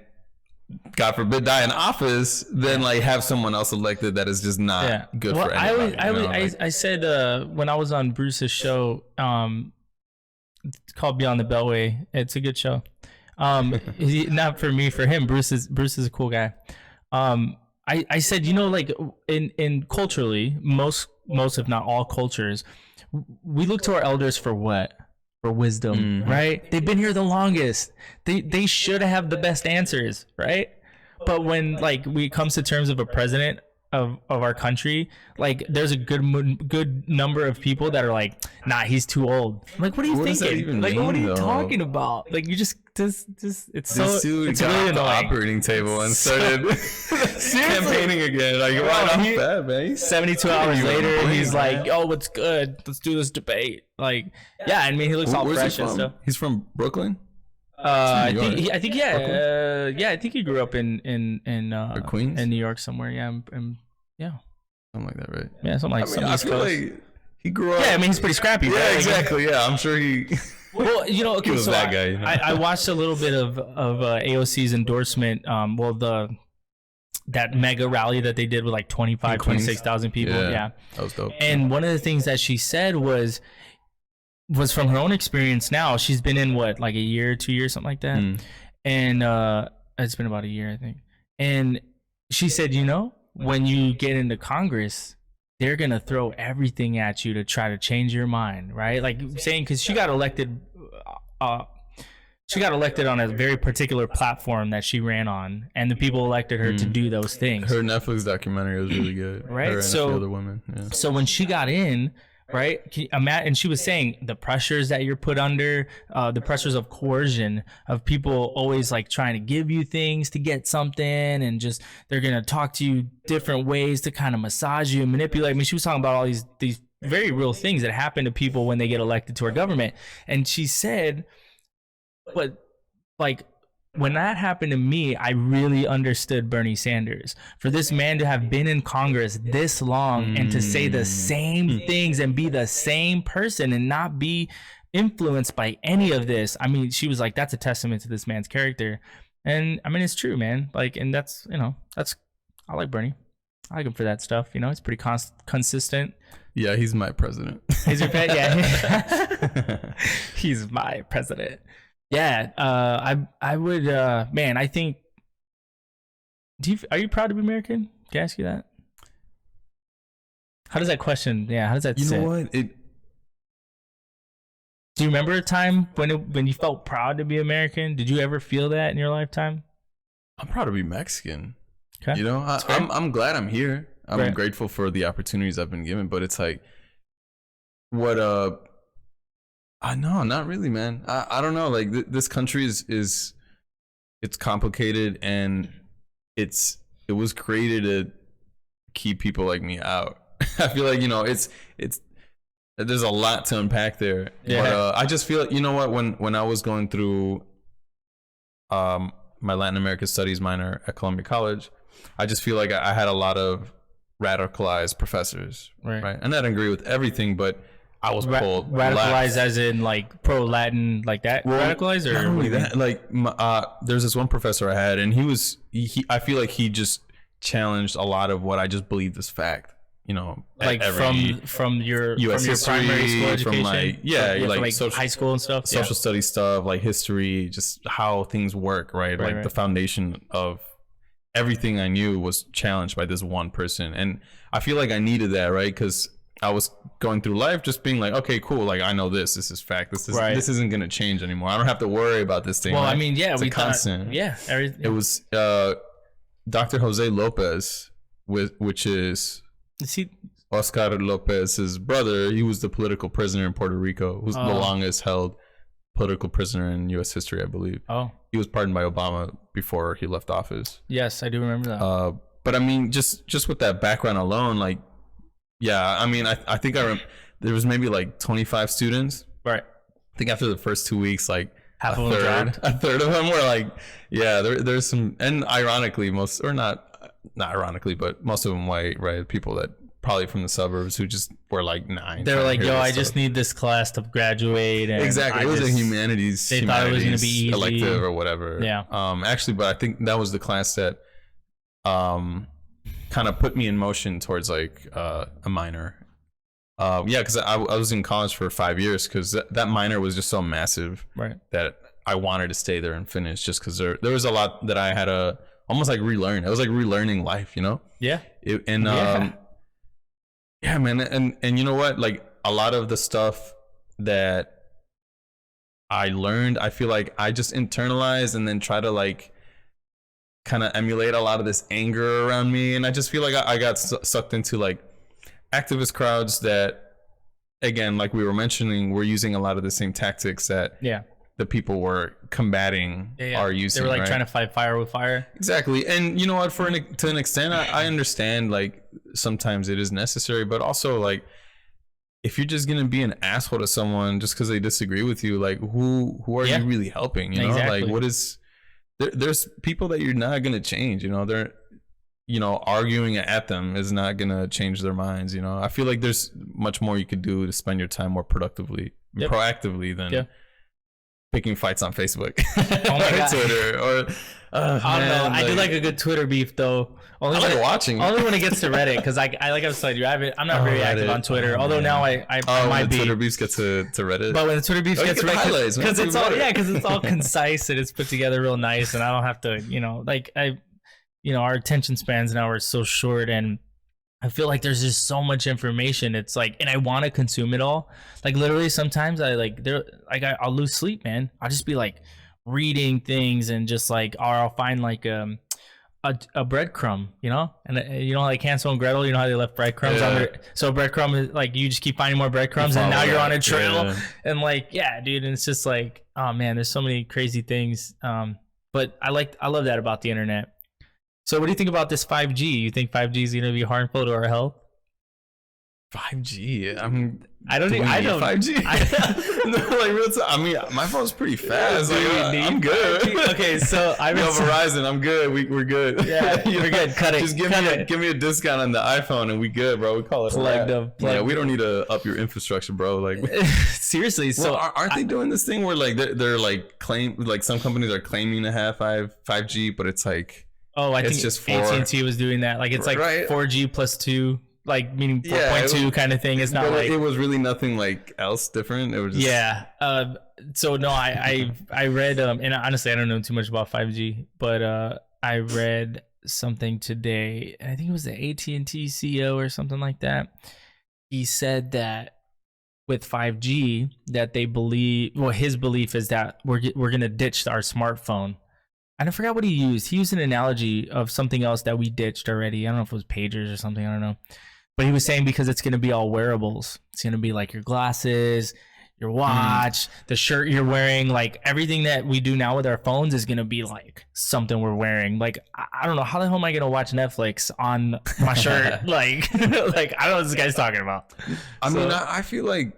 God forbid, die in office than like have someone else elected that is just not good for anybody. I said when I was on Bruce's show, it's called Beyond the Beltway. It's a good show. Not for me, for him. Bruce is a cool guy. I said, you know, like in culturally, most if not all cultures, we look to our elders for what? For wisdom, right? They've been here the longest. They should have the best answers, right? But when like we comes to terms of a president, of our country, like there's a good number of people that are like, nah, he's too old. I'm like, what are you What does that thinking? even Like, what are mean, you though? talking about? Like, you just it's This so dude it's got really off the annoying. operating table and started campaigning again. Like, right off that, man. He's 72 hours you later, blame, he's man. like, yo, what's good? Let's do this debate. Like, yeah, I mean, he looks all Where's he fresh and from? stuff. He's from Brooklyn? I New think York. I think yeah, I think he grew up in Or Queens? in New York somewhere. Yeah, yeah, Something like that, right? yeah, something like I mean, some I East feel Coast. like he grew up. Yeah, I mean, he's pretty scrappy. Yeah, right? Like, exactly. Yeah, I'm sure he. well, you know, okay, was so that guy, you know? I watched a little bit of AOC's endorsement. That mega rally that they did with like 25, Queens? 26,000 people. Yeah. That was dope. And one of the things that she said was from her own experience. Now she's been in what, like a year, 2 years, something like that. And it's been about a year, I think. And she said, you know, when you get into Congress, they're gonna throw everything at you to try to change your mind, right? Like saying, because she got elected on a very particular platform that she ran on, and the people elected her to do those things. Her Netflix documentary was really good. Right, Her and so- a few other women. Yeah. So when she got in, right, and she was saying the pressures that you're put under, the pressures of coercion, of people always like trying to give you things to get something, and just they're gonna talk to you different ways to kind of massage you and manipulate. I mean, she was talking about all these very real things that happen to people when they get elected to our government, and she said, but like, when that happened to me, I really understood Bernie Sanders. For this man to have been in Congress this long and to say the same things and be the same person and not be influenced by any of this. I mean, she was like, that's a testament to this man's character. And I mean, it's true, man. Like, and that's, you know, I like Bernie. I like him for that stuff. You know, it's pretty consistent. Yeah, he's my president. He's your pet? Yeah. He's my president. Yeah, I would, man, I think, are you proud to be American? Can I ask you that? How does that question, how does that You sit? know what? Do you remember a time when you felt proud to be American? Did you ever feel that in your lifetime? I'm proud to be Mexican. Okay. You know, I'm glad I'm here. I'm Right. grateful for the opportunities I've been given, but it's like, no, not really, man. I don't know. Like this country is it's complicated, and it was created to keep people like me out. I feel like, you know, it's there's a lot to unpack there. Yeah. But I just feel, you know what, when I was going through my Latin American Studies minor at Columbia College, I just feel like I had a lot of radicalized professors, right? And I didn't agree with everything, but I was pulled Radicalized left. as in like pro-Latin, like that? Radicalized? Or Not only that, like there's this one professor I had, and he I feel like he just challenged a lot of what I just believed as fact. You know, like from your US history, primary school education, from like like social, high school and stuff, social studies stuff, like history, just how things work, right? Like the foundation of everything I knew was challenged by this one person, and I feel like I needed that, right? Because I was going through life just being like, okay, cool, like I know this is fact, this isn't gonna change anymore. I don't have to worry about this thing. Well, right? I mean, yeah, it's a constant. Everything. It was Dr. Jose Lopez, which is Oscar Lopez's brother. He was the political prisoner in Puerto Rico, who's the longest held political prisoner in U.S. history, I believe. Oh, he was pardoned by Obama before he left office. Yes, I do remember that. But I mean, just with that background alone, like, yeah, I mean, I think there was maybe like 25 students. Right. I think after the first 2 weeks, like a third of them were like, yeah, there's some, and ironically, most ironically, but most of them white, right? People that probably from the suburbs who just were like 9. They were like, yo, I just need this class to graduate. And exactly. It was a humanities. They thought it was going to be easy. Elective or whatever. Yeah. Actually, but I think that was the class that kind of put me in motion towards like a minor. Yeah, because I was in college for 5 years because that minor was just so massive, right, that I wanted to stay there and finish just because there was a lot that I had to almost like relearn. It was like relearning life, you know? Yeah. Yeah, man. And you know what? Like a lot of the stuff that I learned, I feel like I just internalized and then try to like kind of emulate a lot of this anger around me, and I just feel like I got sucked into like activist crowds that, again, like we were mentioning, were using a lot of the same tactics that the people were combating are using. They were like right? trying to fight fire with fire. Exactly. And you know what, to an extent, I understand like sometimes it is necessary, but also like if you're just gonna be an asshole to someone just because they disagree with you, like who are you really helping? You know, like what is there's people that you're not gonna change. You know, they're arguing at them is not gonna change their minds. You know, I feel like there's much more you could do to spend your time more productively, proactively than picking fights on Facebook or Twitter or I don't know. I do like a good Twitter beef though. Only I like watching. Only when it gets to Reddit, because like I was telling you, I'm not very active on Twitter. Although now I might be. Twitter beefs get to Reddit. But when the Twitter beefs get to Reddit, because it's all concise and it's put together real nice, and I don't have to our attention spans now are so short, and I feel like there's just so much information. It's like, and I want to consume it all. Like literally, sometimes I'll lose sleep, man. I'll just be like reading things and just like, or I'll find like a breadcrumb, and like Hansel and Gretel, how they left breadcrumbs on their, so a breadcrumb is like, you just keep finding more breadcrumbs and now you're on a trail and like, dude, and it's just like, oh man, there's so many crazy things. But I love that about the internet. So what do you think about this 5G? You think 5G is going to be harmful to our health? 5G. I don't 5G. I mean, my phone's pretty fast. I'm good. Okay, so Verizon. I'm good. We're good. Yeah, we're good. Cut it. Just give me a discount on the iPhone and we good, bro. We call it plugged up. Yeah, we don't need to up your infrastructure, bro. Like seriously. So aren't they doing this thing where like they're like some companies are claiming to have 5G, but it's like I think just AT&T was doing that. Like it's like 4G plus 2. Like meaning 4.2 kind of thing. It's not like it was really nothing like else different. It was just... So no, I read and honestly I don't know too much about 5G, but I read something today. I think it was the AT&T CEO or something like that. He said that with 5G that they believe. Well, his belief is that we're gonna ditch our smartphone. And I forgot what he used. He used an analogy of something else that we ditched already. I don't know if it was pagers or something. I don't know. But he was saying because it's going to be all wearables. It's going to be like your glasses, your watch, the shirt you're wearing. Like everything that we do now with our phones is going to be like something we're wearing. Like, I don't know. How the hell am I going to watch Netflix on my shirt? like I don't know what this guy's talking about. I mean, I feel like,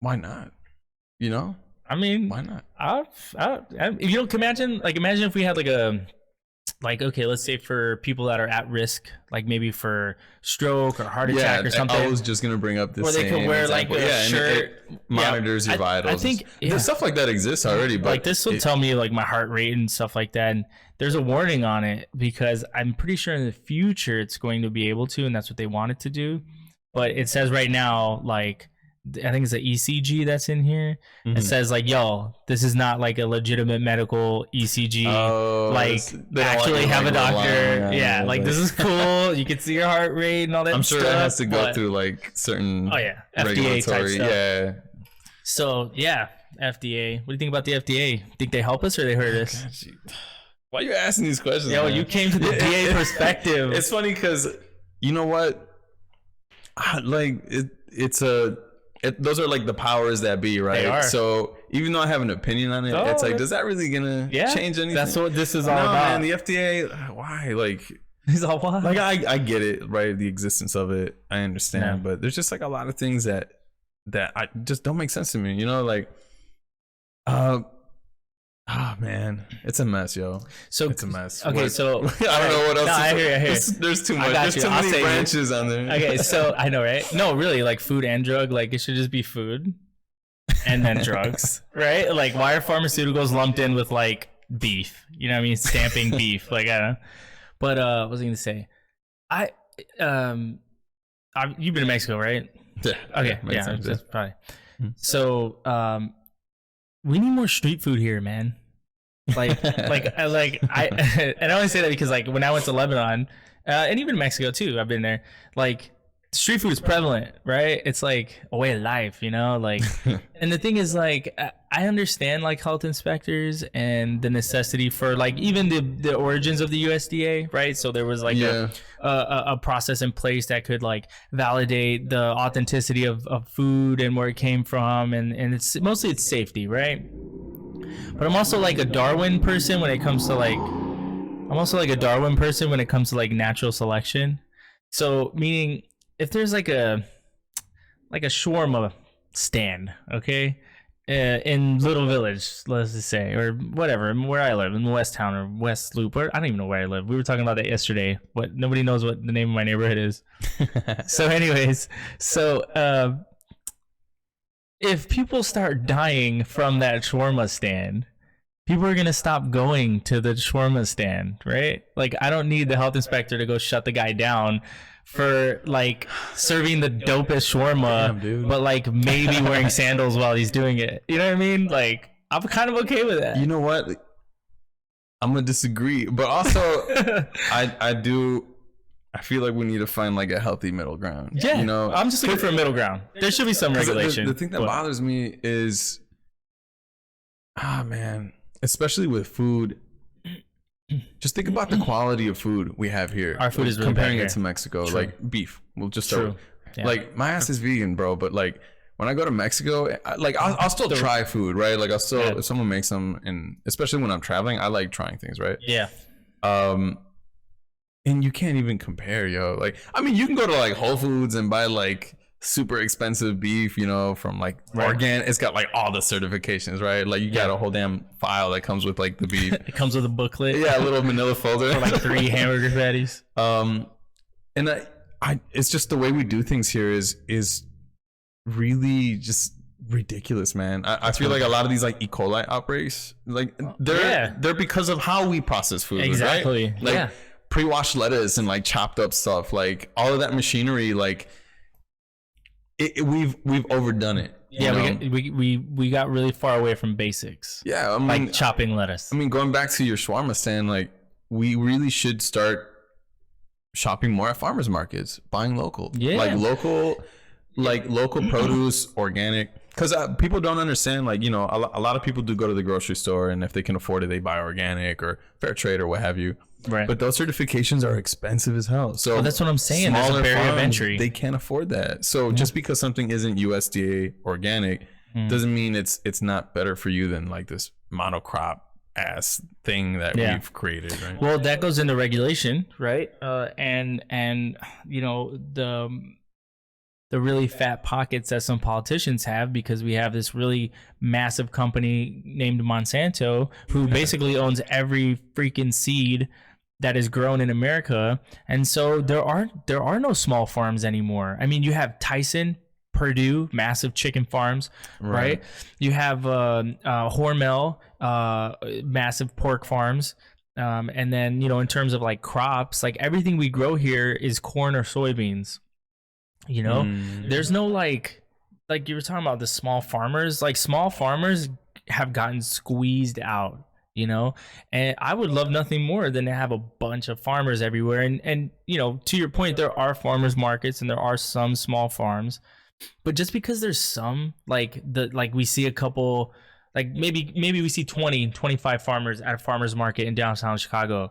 why not? I mean, why not? If you don't imagine if we had okay, let's say for people that are at risk, like maybe for stroke or heart attack or something. I was just gonna bring up this. Where they could wear like a shirt, it monitors your vitals. I think stuff like that exists already. But like this will tell me like my heart rate and stuff like that. And there's a warning on it because I'm pretty sure in the future it's going to be able to, and that's what they want it to do. But it says right now, like, I think it's the ECG that's in here. Mm-hmm. It says like, yo, this is not like a legitimate medical ECG. Actually have a doctor. This is cool. You can see your heart rate and all that. I'm sure stuff, it has to go through like certain FDA type stuff. Yeah. So FDA. What do you think about the FDA? Think they help us or they hurt us? Why are you asking these questions? Yo, you came to the DA perspective. It's funny because you know what? Those are like the powers that be, right? They are. So even though I have an opinion on it, it's like, does that really gonna change anything? That's what this is all about. Man, the FDA, why? Like, he's all why? Like I get it, right? The existence of it, I understand, but there's just like a lot of things that I just don't make sense to me. Like, man, it's a mess, yo. So it's a mess. Okay, so I don't know what else. No, I hear. There's too much. There's too many branches on there. Okay, so I know, right? No, really, like food and drug. Like it should just be food, and then drugs, right? Like why are pharmaceuticals lumped in with like beef? You know what I mean? Stamping beef. Like I don't know. But what was I gonna say? You've been to Mexico, right? Yeah. Okay. Yeah. That's probably. So we need more street food here, man. And I only say that because like when I went to Lebanon, and even Mexico too, I've been there. Like street food is prevalent, right? It's like a way of life, you know, like, and the thing is, like, I understand like health inspectors and the necessity for like even the origins of the USDA, right? So there was like a process in place that could like validate the authenticity of food and where it came from, and it's mostly it's safety, right? But I'm also like a Darwin person when it comes to like natural selection. So meaning if there's like a shawarma stand, okay, in Little Village, let's just say, or whatever, where I live in West Town or West Loop, or I don't even know where I live. We were talking about that yesterday. What nobody knows what the name of my neighborhood is. So, anyways, if people start dying from that shawarma stand, people are gonna stop going to the shawarma stand, right? Like, I don't need the health inspector to go shut the guy down for like serving the dopest shawarma. Damn, but like maybe wearing sandals while he's doing it. You know what I mean? Like, I'm kind of okay with that. You know what? I'm gonna disagree, but also I feel like we need to find like a healthy middle ground. Yeah, you know, I'm just looking for a middle ground. There should be some regulation. The thing that bothers me is, man, especially with food. Just think about the quality of food we have here. Our food is really comparing bad it to Mexico. True. Like beef. We'll just start. True. Yeah. Like my ass is vegan, bro. But like when I go to Mexico, I'll still try food, right? Like I'll still if someone makes them, and especially when I'm traveling, I like trying things, right? Yeah. And you can't even compare, yo. Like I mean, you can go to like Whole Foods and buy like super expensive beef, you know, from like organic. It's got like all the certifications, right? Like you got a whole damn file that comes with like the beef. It comes with a booklet. Yeah, a little manila folder for like 3 hamburger patties. And it's just the way we do things here is really just ridiculous, man. I feel like a lot of these like E. coli outbreaks, like they're because of how we process food. Exactly. Right? Like pre-washed lettuce and like chopped up stuff, like all of that machinery, like. We've overdone it. Yeah, we got really far away from basics. Yeah, I mean, like chopping lettuce. I mean, going back to your shawarma stand, like we really should start shopping more at farmers markets, buying local. Yeah, like local produce, organic. Because people don't understand, like, you know, a lot of people do go to the grocery store, and if they can afford it, they buy organic or fair trade or what have you. Right. But those certifications are expensive as hell. So that's what I'm saying. There's a barrier of entry. They can't afford that. So just because something isn't USDA organic doesn't mean it's not better for you than like this monocrop ass thing that we've created, right? Well, that goes into regulation, right? And you know, the really fat pockets that some politicians have, because we have this really massive company named Monsanto who basically owns every freaking seed that is grown in America. And so there are no small farms anymore. I mean, you have Tyson, Purdue, massive chicken farms, right? You have Hormel, massive pork farms. And then, you know, in terms of like crops, like everything we grow here is corn or soybeans. You know, there's no like you were talking about the small farmers. Like small farmers have gotten squeezed out, you know, and I would love nothing more than to have a bunch of farmers everywhere. And you know, to your point, there are farmers markets and there are some small farms, but just because there's some, like we see a couple, like maybe we see 25 farmers at a farmers market in downtown Chicago.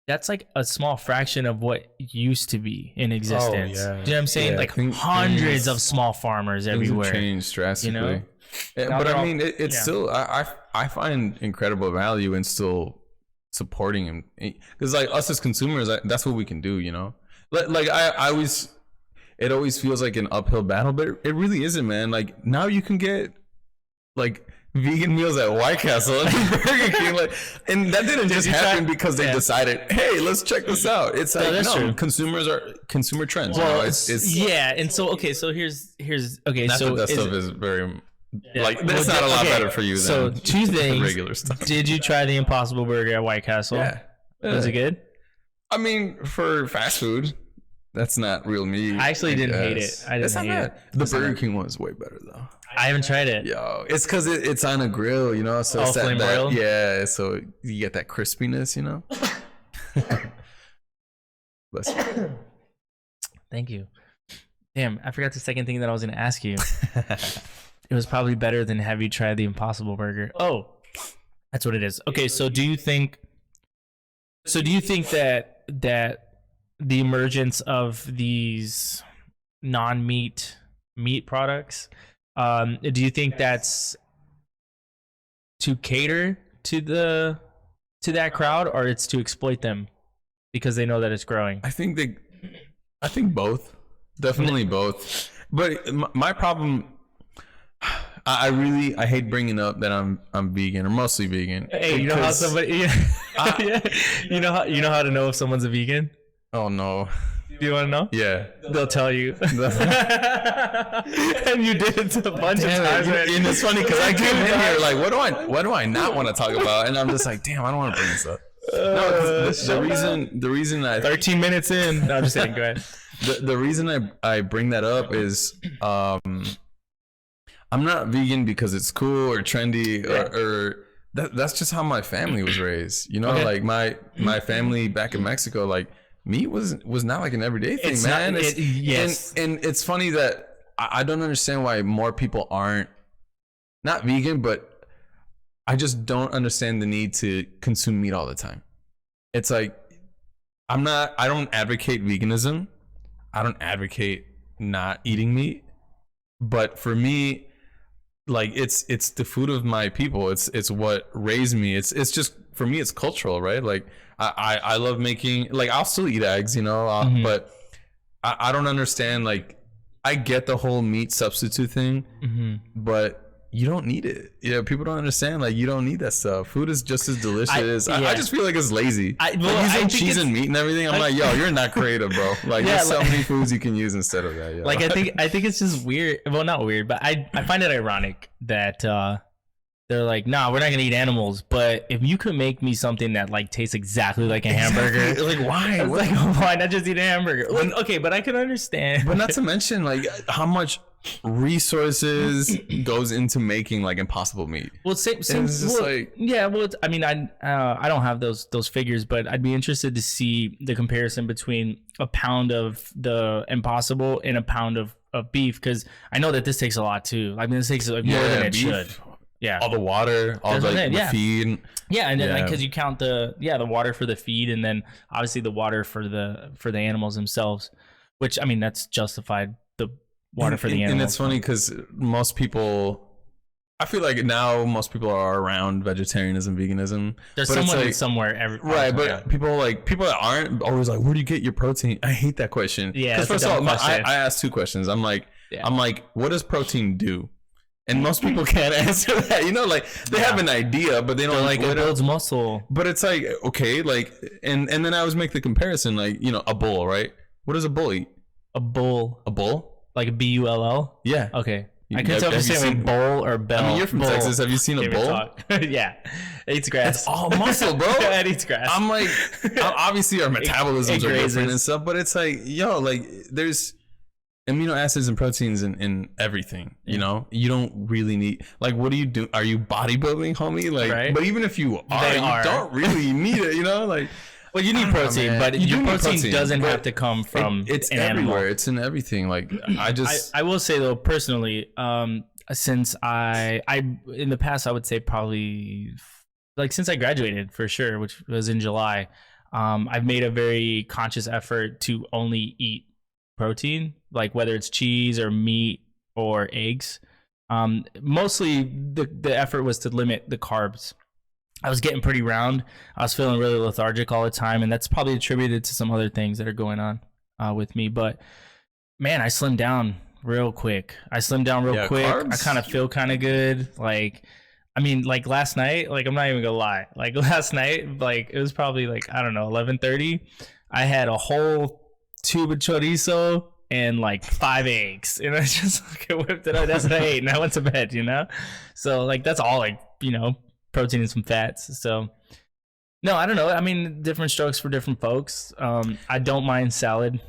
That's like a small fraction of what used to be in existence. Oh, yeah. Do you know what I'm saying? Like hundreds of small farmers everywhere. Changed drastically. You know? But I mean, it's still, I find incredible value in still supporting him. Because like us as consumers, that's what we can do, you know? Like it always feels like an uphill battle, but it really isn't, man. Like now you can get like vegan meals at White Castle and Burger King, like, and that didn't just happen because they decided, hey, let's check this out. It's like consumer trends. Well, it's and so here's okay. Not so that stuff is very like that's not a lot better for you than so two things. Regular stuff. Did you try the Impossible Burger at White Castle? Yeah. Was it good? I mean, for fast food, that's not real meat. I actually didn't hate it. I didn't hate it. The Burger King one is way better though. I haven't tried it. Yo, it's because it's on a grill, you know. So it's flame broiled? Yeah, so you get that crispiness, you know. Thank you. Damn, I forgot the second thing that I was going to ask you. It was probably better than have you tried the Impossible Burger. Oh, that's what it is. Okay, so do you think that the emergence of these non-meat meat products, do you think that's to cater to that crowd, or it's to exploit them because they know that it's growing? I think both. Definitely both. But my problem, I hate bringing up that I'm vegan or mostly vegan. Hey, you know how somebody you know how to know if someone's a vegan? Oh no. Do you want to know? Yeah. They'll tell you. And you did it a bunch of times. And it's funny because I came in here like, what do I not want to talk about? And I'm just like, damn, I don't want to bring this up. No, the reason I 13 minutes in. No, I'm just saying, go ahead. The reason I bring that up is I'm not vegan because it's cool or trendy or that's just how my family was raised. You know, Okay. like my family back in Mexico, like meat was not like an everyday thing, It's man. not- yes. And it's funny that I don't understand why more people aren't not vegan, but I just don't understand the need to consume meat all the time. It's like I don't advocate veganism. I don't advocate not eating meat. But for me, like it's the food of my people. It's what raised me. It's just for me it's cultural, right? Like I love making, like I'll still eat eggs, you know, but I don't understand, like I get the whole meat substitute thing, but you don't need it. You know, people don't understand, like you don't need that stuff. Food is just as delicious. I just feel like it's lazy. Like using cheese and meat and everything, I'm like, yo, you're not creative, bro. Like there's so many foods you can use instead of that. Yo. Like I think it's just weird. Well, not weird, but I find it ironic that they're like, nah, we're not gonna eat animals, but if you could make me something that like tastes exactly like a hamburger, like why? it's like, why not just eat a hamburger? Like, okay, but I can understand. But not to mention like how much resources goes into making like Impossible meat. Well, same It's just like, yeah. Well, I mean, I don't have those figures, but I'd be interested to see the comparison between a pound of the Impossible and a pound of beef, because I know that this takes a lot too. I mean, this takes like more than it beef, should. Yeah, all the water, all That's what I'm like saying, the yeah. feed. yeah, and then like Yeah. because you count the water for the feed, and then obviously the water for the animals themselves, which I mean that's justified. The water for the animals. And it's funny because most people, I feel like now most people are around vegetarianism, veganism. There's but it's someone like, somewhere. right, but yeah. people that aren't always like, where do you get your protein? I hate that question. Yeah, because it's first a of all, dumb question. I asked two questions. I'm like, Yeah. what does protein do? And most people can't answer that. You know, like they have an idea, but they don't like it builds muscle. But it's like, okay, like, and then I always make the comparison, like, you know, a bull, right? What does a bull eat? A bull, A bull? like a bull. Yeah. Okay, I Have- can tell if have you're you saying seen- bull or bell. I mean, you're from Bull. Texas. Have you seen a Can't even bull? talk. Yeah, it eats grass. It's all muscle, bro. Yeah, it eats grass. I'm like, obviously our metabolisms it are different grazes. and stuff, but it's like, yo, like there's amino acids and proteins in everything. You know, you don't really need, like, what do you do? Are you bodybuilding, homie? Like, Right. but even if you are, They you are. don't really need it. You know, like, well, you need I don't know, protein, man. but You your do need protein doesn't but have to come from it's an everywhere. animal. It's in everything. Like, I will say though, personally, since I in the past, I would say probably like since I graduated for sure, which was in July, I've made a very conscious effort to only eat protein, like whether it's cheese or meat or eggs. Mostly the effort was to limit the carbs. I was getting pretty round. I was feeling really lethargic all the time, and that's probably attributed to some other things that are going on with me. But man, I slimmed down real quick. I carbs? I kind of feel kind of good. Like, I mean, like last night, like I'm not even gonna lie. Like last night, like it was probably like, I don't know, 11:30. I had a whole tube of chorizo and like 5 eggs, and I just whipped it up. That's what I ate, and I went to bed. You know, so like that's all, like, you know, protein and some fats. So no, I don't know. I mean, different strokes for different folks. I don't mind salad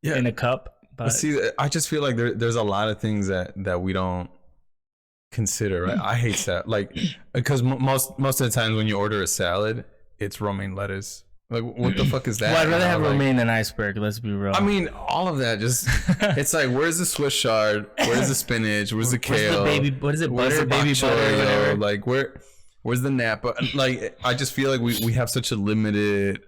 in a cup. But see, I just feel like there's a lot of things that we don't consider, right? I hate that, like, because most of the times when you order a salad, it's romaine lettuce, Like, what the fuck is that? Well, I'd rather have like, romaine than iceberg. Let's be real. I mean, all of that just, it's like, where's the Swiss chard? Where's the spinach? Where's the kale? Where's the baby? What is it? Where's Butter, the baby bok butter, or choy, whatever. Like, where's the Napa? Like, I just feel like we have such a limited.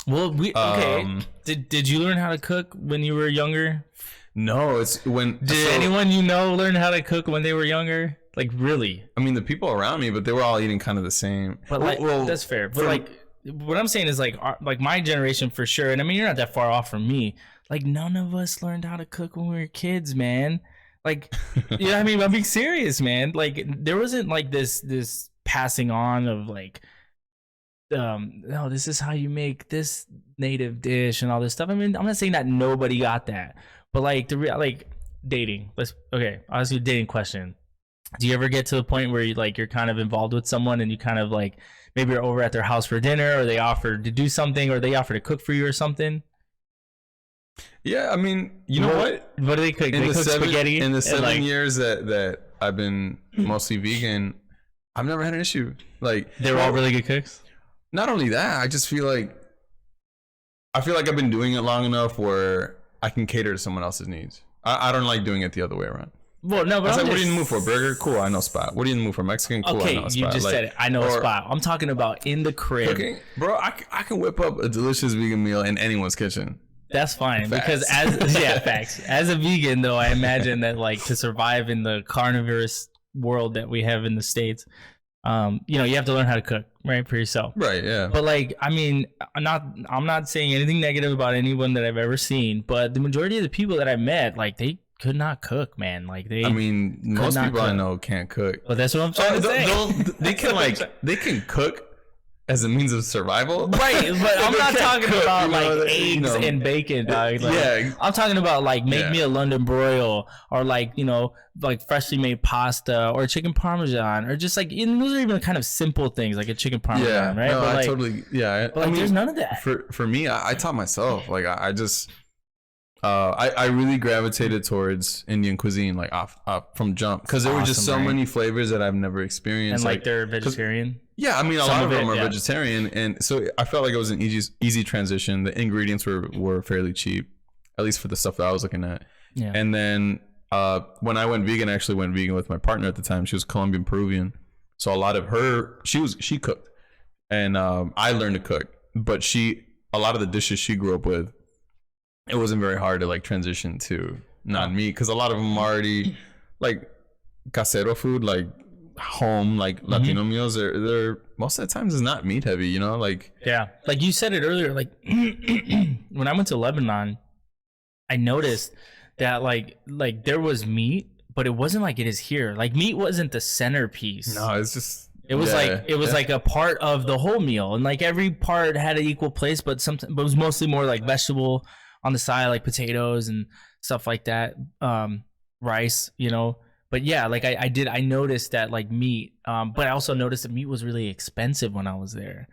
Well, Did you learn how to cook when you were younger? No, it's when. Did anyone you know learn how to cook when they were younger? Like, really? I mean, the people around me, but they were all eating kind of the same. But like, that's fair. But like, what I'm saying is like my generation for sure. And I mean, you're not that far off from me. Like, none of us learned how to cook when we were kids, man. Like, you know what I mean? I'm being serious, man. Like, there wasn't like this passing on of like, no, this is how you make this native dish and all this stuff. I mean, I'm not saying that nobody got that, but like like dating. I'll ask you a dating question. Do you ever get to the point where you're kind of involved with someone and you kind of like maybe you're over at their house for dinner, or they offer to do something, or they offer to cook for you or something? Yeah, I mean, you know what? What do they cook? In They the cook spaghetti. in the and, 7 like, years that I've been mostly vegan, I've never had an issue. Like, they were all really good cooks. Not only that, I just feel like I've been doing it long enough where I can cater to someone else's needs. I don't like doing it the other way around. Well, no, but I was like, what are you in the mood for? Burger? Cool, I know a spot. What are you in the mood for? Mexican? Cool, I know a spot. You just like, said it. I know a spot. I'm talking about in the crib. Cooking? Bro, I can whip up a delicious vegan meal in anyone's kitchen. That's fine. Facts. Because facts. As a vegan, though, I imagine that like to survive in the carnivorous world that we have in the States, you have to learn how to cook, right, for yourself. Right, yeah. But like, I mean, I'm not saying anything negative about anyone that I've ever seen, but the majority of the people that I've met, like, they could not cook, man. Like, most people I know can't cook. But that's what I'm trying to say. They can cook as a means of survival. Right, but I'm not talking about like eggs you know, and bacon, dog. Like, yeah. I'm talking about like make me a London broil, or like, like freshly made pasta, or chicken parmesan, or just like, those are even kind of simple things like a chicken parmesan, right? No, but like, But I mean, there's none of that. For me, I taught myself. Like, I just I really gravitated towards Indian cuisine, like off from jump, because there were just so many flavors that I've never experienced. And like they're vegetarian. Yeah, I mean, a lot of them are vegetarian, and so I felt like it was an easy transition. The ingredients were fairly cheap, at least for the stuff that I was looking at. Yeah. And then when I went vegan, I actually went vegan with my partner at the time. She was Colombian Peruvian, so a lot of she cooked, and I learned to cook. But a lot of the dishes she grew up with, it wasn't very hard to like transition to non-meat, because a lot of them are already like casero food, like home, like Latino meals. They're most of the times is not meat heavy, like. Yeah, like you said it earlier, like when I went to Lebanon, I noticed that like there was meat, but it wasn't like it is here. Like, meat wasn't the centerpiece. No, it's just it was like a part of the whole meal, and like every part had an equal place, but it was mostly more like vegetable on the side, like potatoes and stuff like that, rice, But yeah, like I noticed that like meat, but I also noticed that meat was really expensive when I was there.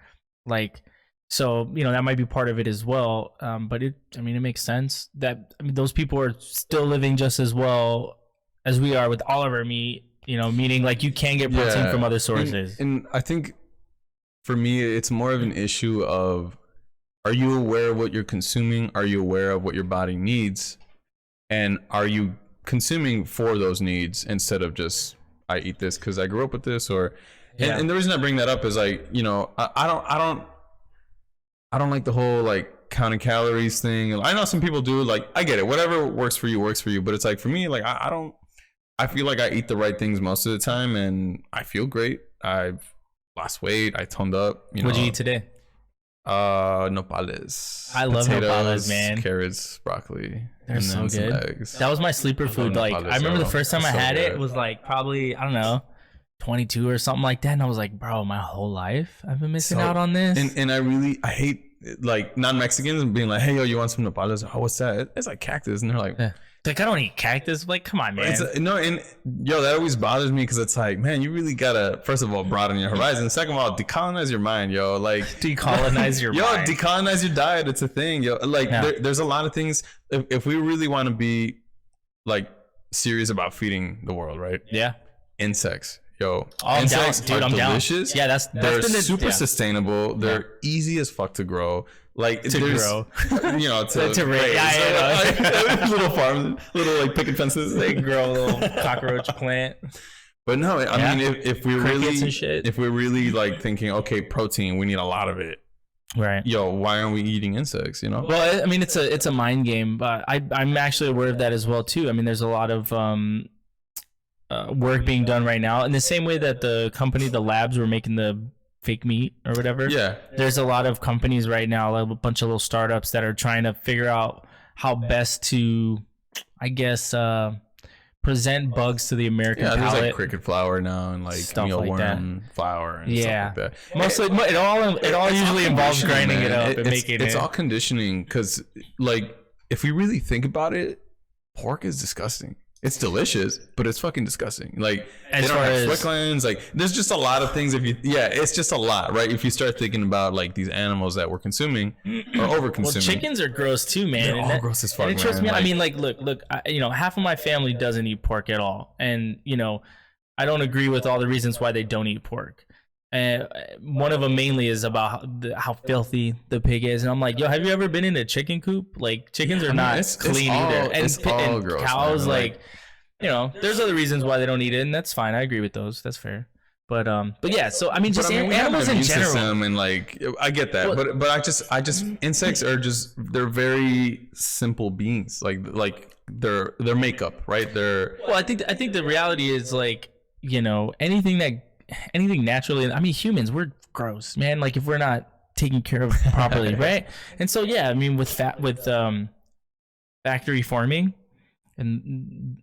Like, so, that might be part of it as well. But it makes sense that, those people are still living just as well as we are with all of our meat, meaning like you can get protein from other sources. And I think for me, it's more of an issue of, are you aware of what you're consuming? Are you aware of what your body needs? And are you consuming for those needs instead of just, I eat this because I grew up with this? And the reason I bring that up is like, I don't like the whole like counting calories thing. I know some people do. Like, I get it. Whatever works for you. But it's like, for me, like, I feel like I eat the right things most of the time, and I feel great. I've lost weight. I toned up. What'd you eat today? Nopales. I love nopales, man. Carrots, broccoli. They're so good. Eggs. That was my sleeper food. Like, I remember the first time I had it was like probably, I don't know, 22 or something like that, and I was like, bro, my whole life I've been missing out on this. And I hate like non-Mexicans being like, hey, yo, you want some nopales? Oh, what's that? It's like cactus, and they're like. Yeah. Like, I don't eat cactus. Like, come on, man. That always bothers me, because it's like, man, you really gotta, first of all, broaden your horizon. Second of all, decolonize your mind, yo. Like, decolonize your mind. Decolonize your diet. It's a thing, yo. Like, there's a lot of things. If we really want to be like serious about feeding the world, right? Yeah. Insects. yo, I'm insects down, dude. are I'm delicious. down. Yeah, that's They're been super sustainable. They're easy as fuck to grow. Like to grow, you know, to raise. Little farms, little like picket fences. They grow a little cockroach plant. But no, I mean, if we're Crickets really, if we're really like thinking, okay, protein, we need a lot of it. Right. Yo, why aren't we eating insects? You know. Well, I mean, it's a mind game, but I'm actually aware of that as well too. I mean, there's a lot of work being done right now in the same way that the labs were making the fake meat or whatever. Yeah. There's a lot of companies right now, like a bunch of little startups that are trying to figure out how best to, I guess, present bugs to the American palate. There's like cricket flour now and like Stuff like mealworm flour and stuff like that. Mostly, it all usually involves grinding it up and making it. It's all conditioning because, like, if we really think about it, pork is disgusting. It's delicious, but it's fucking disgusting. Like, they don't have Swicklands. Like, there's just a lot of things. It's just a lot, right? If you start thinking about like these animals that we're consuming or over consuming. Well, chickens are gross too, man. They're all gross as fuck. And it trips me out. I mean, like, look. Half of my family doesn't eat pork at all, and I don't agree with all the reasons why they don't eat pork. And one of them mainly is about how filthy the pig is, and I'm like, yo, have you ever been in a chicken coop? Like, chickens are not clean either, and gross, cows, like, there's other reasons why they don't eat it, and that's fine. I agree with those. That's fair. But yeah. So I mean, just animals in general, and like, I get that, but I just insects are just, they're very simple beings. Like their makeup, right? I think the reality is, like, anything naturally, I mean, humans, we're gross, man. Like, if we're not taken care of properly, right? And so, yeah, I mean, with factory farming and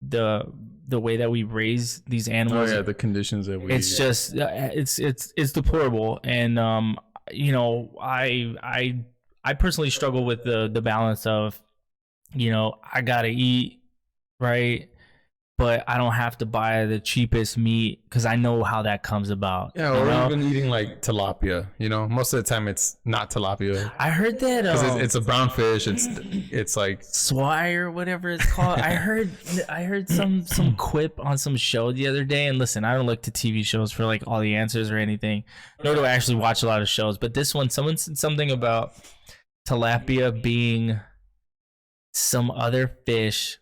the way that we raise these animals, the conditions that we, it's just it's deplorable. And I personally struggle with the balance of, I gotta eat, right? But I don't have to buy the cheapest meat because I know how that comes about. Yeah, or even eating like tilapia. Most of the time it's not tilapia. I heard that because it's a brown fish. It's like swai or whatever it's called. I heard some quip on some show the other day. And listen, I don't look to TV shows for like all the answers or anything, nor do I actually watch a lot of shows. But this one, someone said something about tilapia being some other fish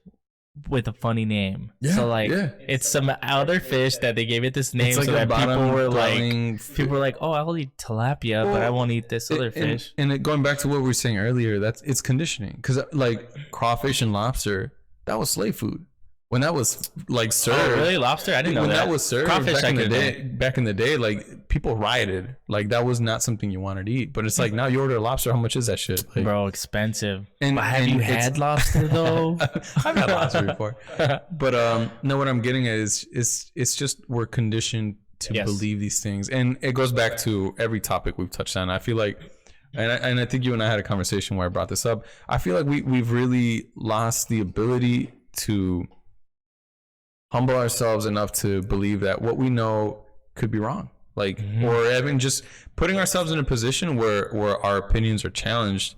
with a funny name. It's some other fish that they gave it this name, like, so that people were like, oh, I'll eat tilapia, but I won't eat this other fish. And going back to what we were saying earlier, it's conditioning, because like crawfish and lobster, that was slave food when that was like served. Oh, really? Lobster? I didn't know when that was served. Crawfish, back in the day, like, people rioted. Like, that was not something you wanted to eat. But it's like, now you order lobster, how much is that shit? Like, bro, expensive. But have you had lobster though? I've had lobster before. But no, what I'm getting at is it's just, we're conditioned to believe these things, and it goes back to every topic we've touched on. I feel like, and I think you and I had a conversation where I brought this up. I feel like we've really lost the ability to humble ourselves enough to believe that what we know could be wrong, like, or even just putting ourselves in a position where our opinions are challenged,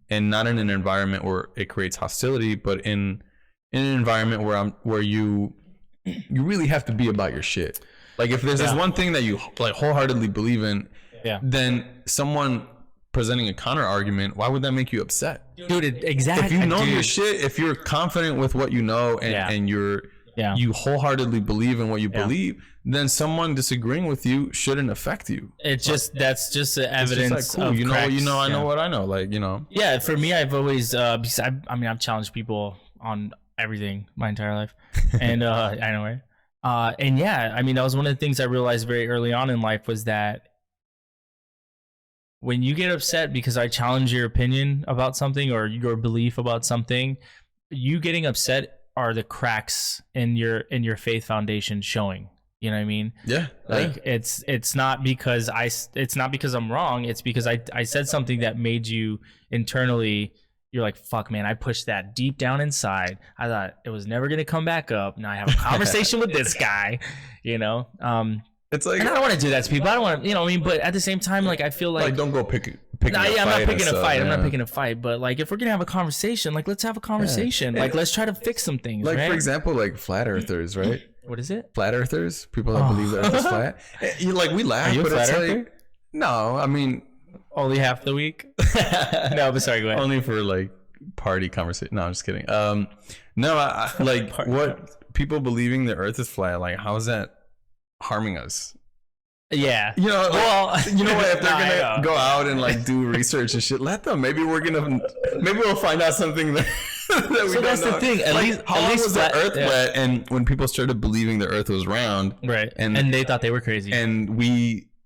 and not in an environment where it creates hostility, but in an environment where you really have to be about your shit. Like, if there's this one thing that you like wholeheartedly believe in, then someone presenting a counter argument, why would that make you upset, dude? Exactly. If you know your shit, if you're confident with what you know, and you wholeheartedly believe in what you believe, then someone disagreeing with you shouldn't affect you. It's just, that's just the evidence. It's like, cool, of you know cracks. what you know, I know what I know. Like, Yeah, for me, I've always because I've challenged people on everything my entire life, and I know, right? And yeah, I mean, that was one of the things I realized very early on in life, was that when you get upset because I challenge your opinion about something or your belief about something, you getting upset are the cracks in your faith foundation showing. You know what I mean? Yeah. Like, it's not because I'm wrong. It's because I said something that made you internally, you're like, fuck, man, I pushed that deep down inside. I thought it was never gonna come back up. Now I have a conversation with this guy, It's like, and I don't want to do that to people. I don't want to, what I mean? But at the same time, like, I feel like don't go picking I'm not picking a fight. I'm not picking a fight. But like, if we're gonna have a conversation, like, let's have a conversation. Like, let's try to fix some things. Like, right? For example, like flat earthers, right? What is it? Flat earthers, people that believe the Earth is flat. You like we laugh, Are you a but flat it's earther? like no. I mean, Only half the week? No, but sorry, go ahead. only for like party conversation. No, I'm just kidding. No, I like Party what people believing the Earth is flat. Like, how is that harming us? Yeah. You know, like, Well, you know what? If they're Nah, I gonna know. go out and like do research and shit, let them. Maybe we'll find out something that, that we So don't that's the know. thing. At Like, least- how at long least was the flat- Earth yeah. flat? And when people started believing the Earth was round, Right. and And they thought they were crazy. and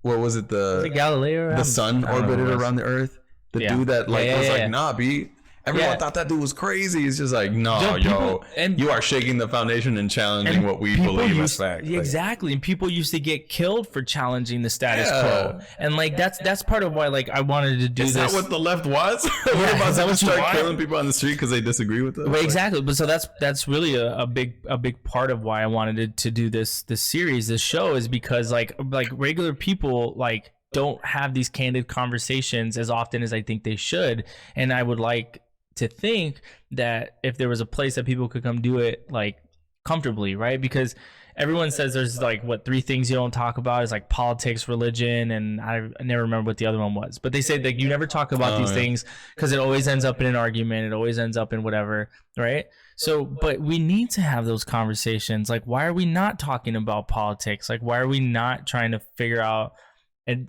what was it? Was it Galileo? The sun I don't know orbited what it was. around the Earth. The Yeah. dude that like Yeah, was yeah, like, yeah. nah, B. Everyone Yeah. thought that dude was crazy. It's just like, no, Yo, yo, people- and- you are shaking the foundation and challenging And what we people believe used- as fact. Like, Exactly. And people used to get killed for challenging the status Yeah. quo. And like that's part of why like I wanted to do is this. that what the left wants? What Yeah, about is that to what you start want? killing people on the street because they disagree with them? Well, Like, exactly. But so that's really a big part of why I wanted to do this series, this show, is because like regular people like don't have these candid conversations as often as I think they should. And I would like to think that if there was a place that people could come do it like comfortably, right? Because everyone says there's like what 3 things you don't talk about is like politics, religion, and I never remember what the other one was. But they say that you never talk about these things because it always ends up in an argument. It always ends up in whatever, right? So, but we need to have those conversations. Like, why are we not talking about politics? Like, why are we not trying to figure out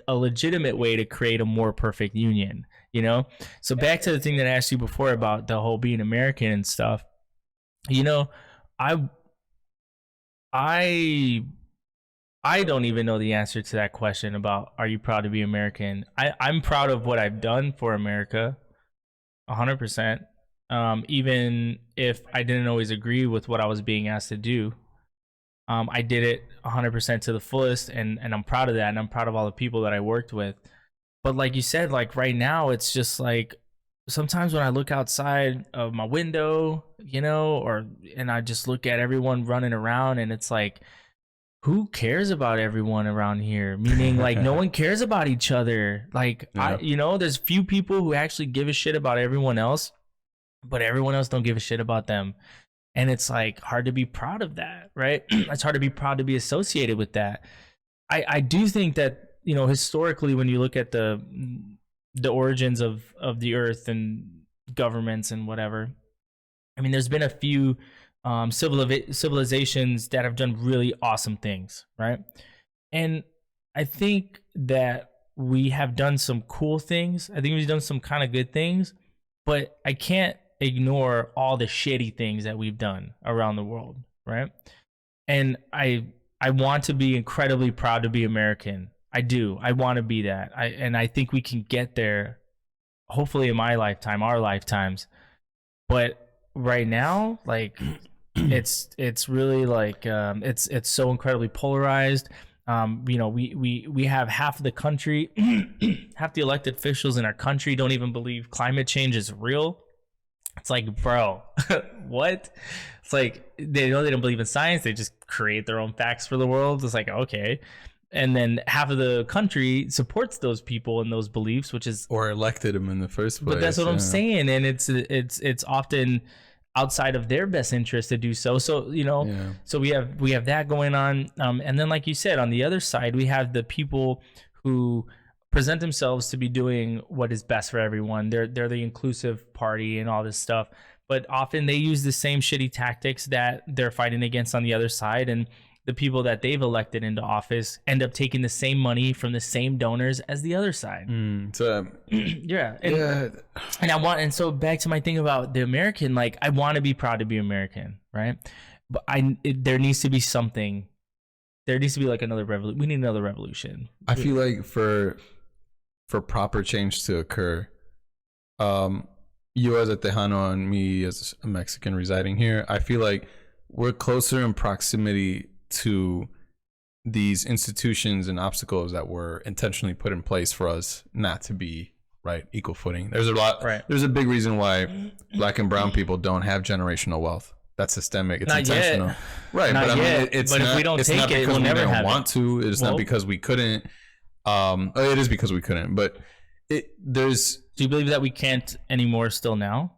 a legitimate way to create a more perfect union? You know? So back to the thing that I asked you before about the whole being American and stuff. You know, I don't even know the answer to that question about are you proud to be American? I'm proud of what I've done for America, 100%. Even if I didn't always agree with what I was being asked to do, I did it 100% to the fullest, and I'm proud of that, and I'm proud of all the people that I worked with. But like you said, like right now, it's just like sometimes when I look outside of my window, you know, and I just look at everyone running around, and it's like, who cares about everyone around here? Meaning, like, no one cares about each other. Like, Yeah. there's few people who actually give a shit about everyone else, but everyone else don't give a shit about them. And it's like hard to be proud of that, right? It's hard to be proud to be associated with that. I do think that, you know, historically, when you look at the origins of the earth and governments and whatever, I mean, there's been a few civilizations that have done really awesome things, right? And I think that we have done some cool things. I think we've done some kind of good things, but I can't ignore all the shitty things that we've done around the world, right? And I want to be incredibly proud to be American. I do. I want to be that. And I think we can get there, hopefully in my lifetime, our lifetimes. But right now, like, it's really like it's so incredibly polarized. You know, we have half of the country, half the elected officials in our country don't even believe climate change is real. It's like, bro, what? It's like they don't believe in science. They just create their own facts for the world. It's like, okay. And then half of the country supports those people and those beliefs, which is, or elected him in the first place. but that's what I'm saying. And it's often outside of their best interest to do so. So, you know, so we have that going on. And then, like you said, on the other side, we have the people who present themselves to be doing what is best for everyone. They're the inclusive party and all this stuff, but often they use the same shitty tactics that they're fighting against on the other side. And the people that they've elected into office end up taking the same money from the same donors as the other side. So Yeah. And so back to my thing about the American, like, I want to be proud to be American, right? But there needs to be something. There needs to be like another revolution. We need another revolution. I feel like for proper change to occur, you as a Tejano and me as a Mexican residing here, I feel like we're closer in proximity to these institutions and obstacles that were intentionally put in place for us not to be equal footing. There's a big reason why Black and brown people don't have generational wealth. That's systemic. It's Not intentional. yet. Right. Not but yet. I mean, it's But not, if we don't it's take not it, because we'll we never didn't have want to. It's not because we couldn't. It is because we couldn't. But there's. Do you believe that we can't anymore still now?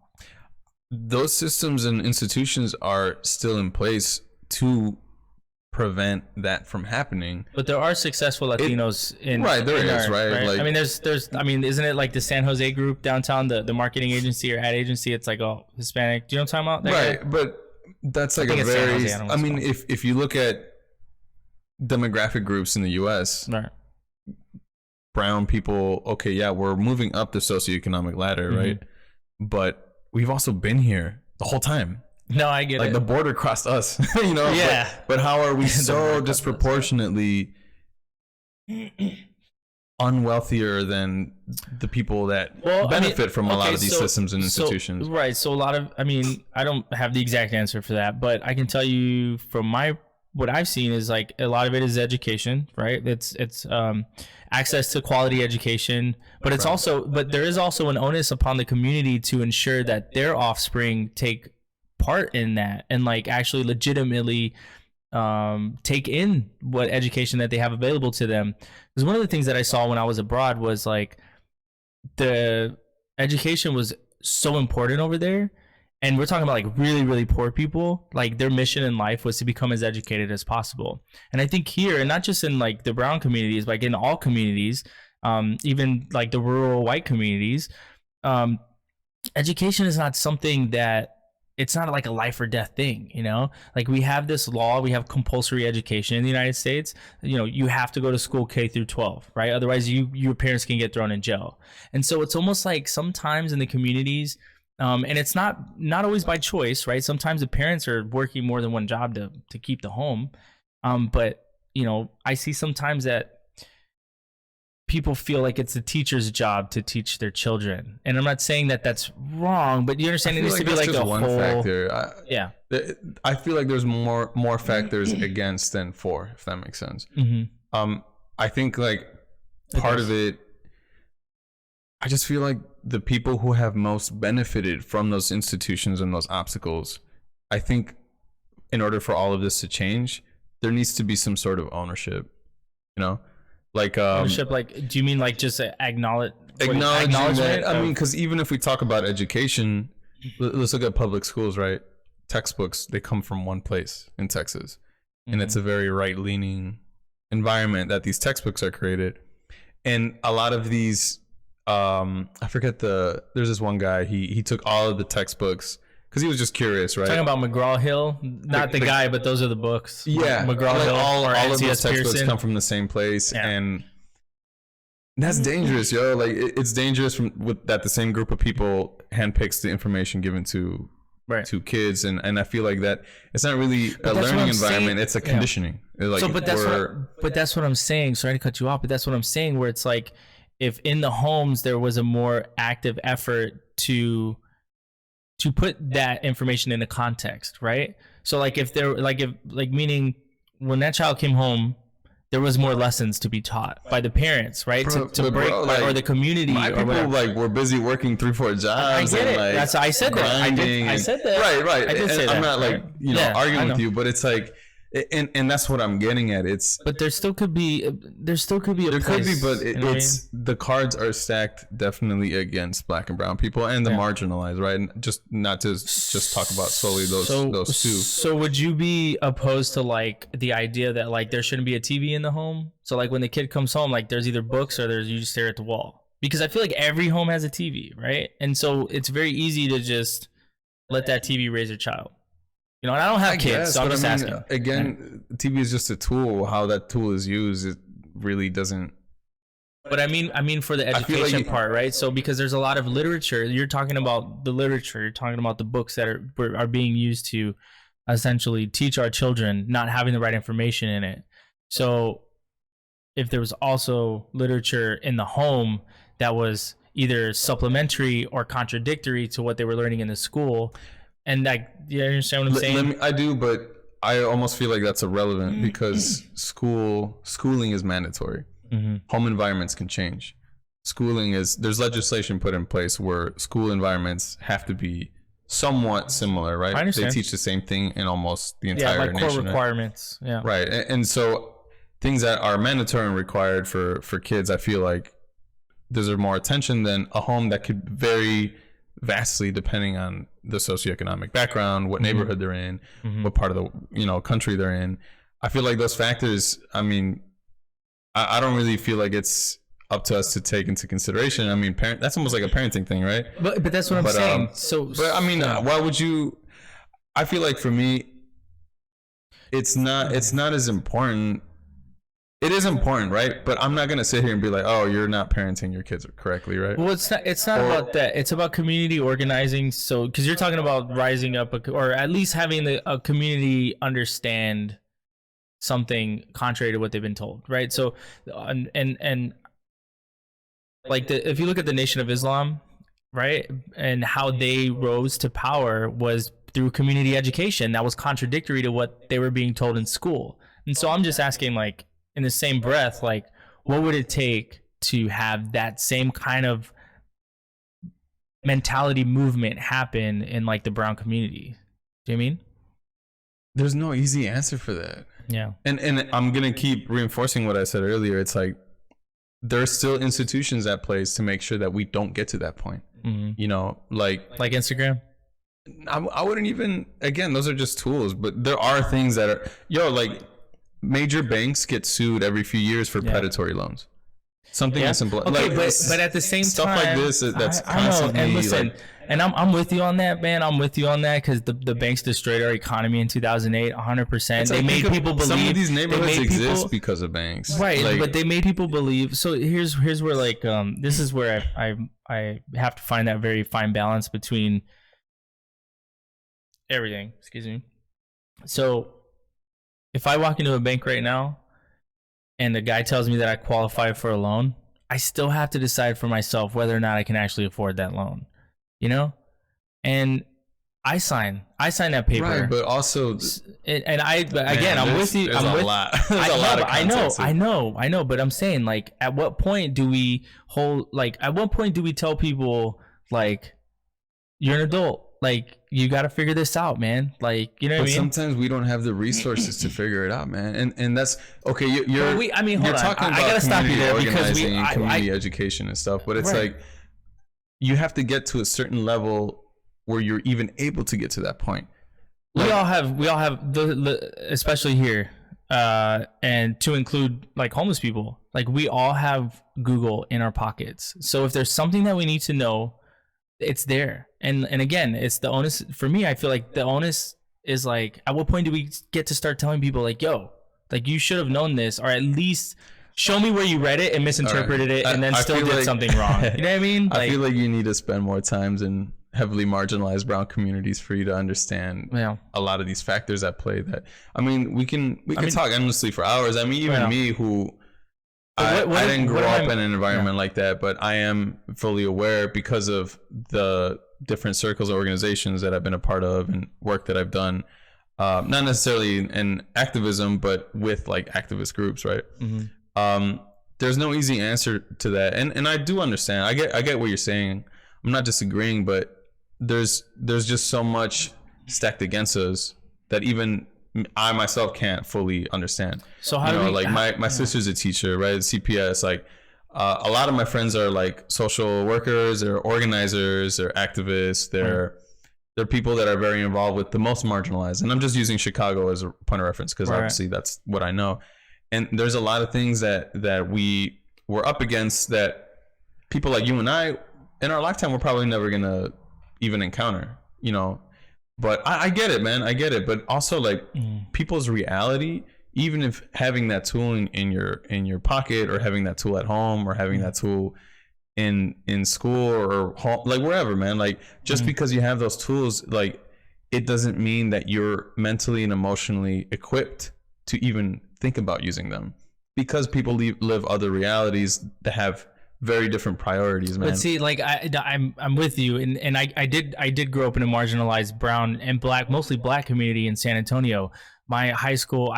Those systems and institutions are still in place to prevent that from happening. But there are successful Latinos in right. There in is, our, right? Like, I mean, isn't it like the San Jose group downtown, the marketing agency or ad agency? It's like all Hispanic. Do you know what I'm talking about? Right, but that's like a very. I mean, if you look at demographic groups in the U.S., right. brown people, okay, yeah, we're moving up the socioeconomic ladder, right? But we've also been here the whole time. No, I get like it. the border crossed us, you know. Yeah. But how are we so disproportionately unwealthier than the people that benefit from a lot of these systems and institutions? Right. So a lot of, I mean, I don't have the exact answer for that, but I can tell you from what I've seen is like a lot of it is education, right? It's access to quality education, but it's also, but there is also an onus upon the community to ensure that their offspring take part in that and like actually legitimately take in what education that they have available to them. Because one of the things that I saw when I was abroad was like the education was so important over there. And we're talking about like really, really poor people, like their mission in life was to become as educated as possible. And I think here, and not just in like the brown communities, but like in all communities, even like the rural white communities, education is not something that, it's not like a life or death thing, you know? Like we have this law, we have compulsory education in the United States. You know, you have to go to school K through 12, right? Otherwise your parents can get thrown in jail. And so it's almost like sometimes in the communities, and it's not always by choice, right? Sometimes the parents are working more than one job to keep the home. But you know, I see sometimes that people feel like it's the teacher's job to teach their children, and I'm not saying that that's wrong, but you understand it needs to be like a one whole factor. Yeah, I feel like there's more factors against than for, if that makes sense. I think like part of it, I just feel like the people who have most benefited from those institutions and those obstacles, I think in order for all of this to change, there needs to be some sort of ownership, you know? Like ownership, like, do you mean like just acknowledgement? That, I mean, because even if we talk about education, let's look at public schools, right? Textbooks, they come from one place in Texas, and it's a very right-leaning environment that these textbooks are created. And a lot of these, I forget there's this one guy, he took all of the textbooks because he was just curious, right? Talking about McGraw-Hill, not the guy, but those are the books. Yeah, McGraw-Hill, all or of those textbooks Pearson come from the same place, and that's dangerous, yo. Like it's dangerous that the same group of people handpicks the information given to kids, and I feel like that it's not really a learning environment; it's a conditioning. Like, so, but that's what I'm saying. Sorry to cut you off, but that's what I'm saying. Where it's like, if in the homes there was a more active effort to put that information into context, right? So like meaning when that child came home, there was more lessons to be taught by the parents, right? Or the community. My people like were busy working 3-4 jobs. I get it. Like, that's I said that. I said that. Right. I did say that. I'm not like arguing with you, but it's like. And that's what I'm getting at. But there still could be a place, but it's the cards are stacked definitely against Black and brown people and the marginalized, right? And just not to just talk about solely those two. So would you be opposed to like the idea that like there shouldn't be a TV in the home? So like when the kid comes home, like there's either books or you just stare at the wall, because I feel like every home has a TV, right? And so it's very easy to just let that TV raise your child. You know, and I don't have kids, so I'm just asking. Again, TV is just a tool. How that tool is used, it really doesn't. But I mean for the education part, right? So because there's a lot of literature, you're talking about the literature, you're talking about the books that are being used to essentially teach our children, not having the right information in it. So if there was also literature in the home that was either supplementary or contradictory to what they were learning in the school. And like, you understand what I'm saying? I do, but I almost feel like that's irrelevant because schooling is mandatory. Home environments can change. There's legislation put in place where school environments have to be somewhat similar, right? I understand. They teach the same thing in almost the entire nation. Core requirements. Right? Yeah. Right. And so things that are mandatory and required for kids, I feel like deserve more attention than a home that could vary vastly depending on the socioeconomic background, what neighborhood they're in, what part of the country they're in. I feel like those factors, I mean, I don't really feel like it's up to us to take into consideration. I mean, that's almost like a parenting thing, right? But that's what I'm saying. But I mean, why would you? I feel like for me, it's not as important. It is important, right? But I'm not gonna sit here and be like, "Oh, you're not parenting your kids correctly," right? Well, it's not about that. It's about community organizing. So, because you're talking about rising up, or at least having a community understand something contrary to what they've been told, right? So, and like if you look at the Nation of Islam, right, and how they rose to power was through community education that was contradictory to what they were being told in school. And so I'm just asking, like, in the same breath, like, what would it take to have that same kind of mentality movement happen in like the brown community? Do you know what I mean? There's no easy answer for that. Yeah. And I'm gonna keep reinforcing what I said earlier. It's like there are still institutions at place to make sure that we don't get to that point. Mm-hmm. You know, like Instagram. I wouldn't even. Again, those are just tools, but there are things that are like. Major banks get sued every few years for predatory loans. Something as simple. Okay, like, but at the same stuff time, like this that's I know. constantly. And listen, like, and I'm with you on that, man. I'm with you on that because the banks destroyed our economy in 2008, 100%. They made people believe some of these neighborhoods exist because of banks, right? Like, but they made people believe. So here's where like this is where I have to find that very fine balance between everything. Excuse me. So if I walk into a bank right now and the guy tells me that I qualify for a loan, I still have to decide for myself whether or not I can actually afford that loan, you know? And I sign that paper. right, but also, and I'm with you. There's a lot. There's a lot of context. I know, but I'm saying, like, at what point do we tell people, like, you're an adult, like, you got to figure this out, man. Like, you know what I mean? Sometimes we don't have the resources to figure it out, man. And that's okay. Hold on. Talking about I gotta stop you there because community education and stuff, but it's like you have to get to a certain level where you're even able to get to that point. Like, we all have especially here, and to include like homeless people. Like, we all have Google in our pockets. So if there's something that we need to know, it's there. And again, it's the onus for me. I feel like the onus is like, at what point do we get to start telling people, like, yo, like, you should have known this, or at least show me where you read it and misinterpreted it and then still did something wrong. You know what I mean? Like, I feel like you need to spend more times in heavily marginalized brown communities for you to understand a lot of these factors at play. That, I mean, we can talk endlessly for hours. I mean, even me, who I didn't grow up in an environment like that, but I am fully aware because of the different circles of organizations that I've been a part of and work that I've done, not necessarily in activism, but with like activist groups, right? Mm-hmm. There's no easy answer to that, and I do understand. I get what you're saying. I'm not disagreeing, but there's just so much stacked against us that even I myself can't fully understand. So how my sister's a teacher, right? CPS, like. A lot of my friends are like social workers or organizers or activists. They're people that are very involved with the most marginalized. And I'm just using Chicago as a point of reference because obviously that's what I know. And there's a lot of things that we were up against that people like you and I in our lifetime we're probably never going to even encounter, you know. But I get it, man. I get it. But also, like, people's reality, even if having that tool in your pocket, or having that tool at home, or having that tool in school or home, like wherever, man, like, just because you have those tools, like, it doesn't mean that you're mentally and emotionally equipped to even think about using them, because people live other realities that have very different priorities, man. But see, like, I'm with you, and I did grow up in a marginalized brown and mostly black community in San Antonio. My high school,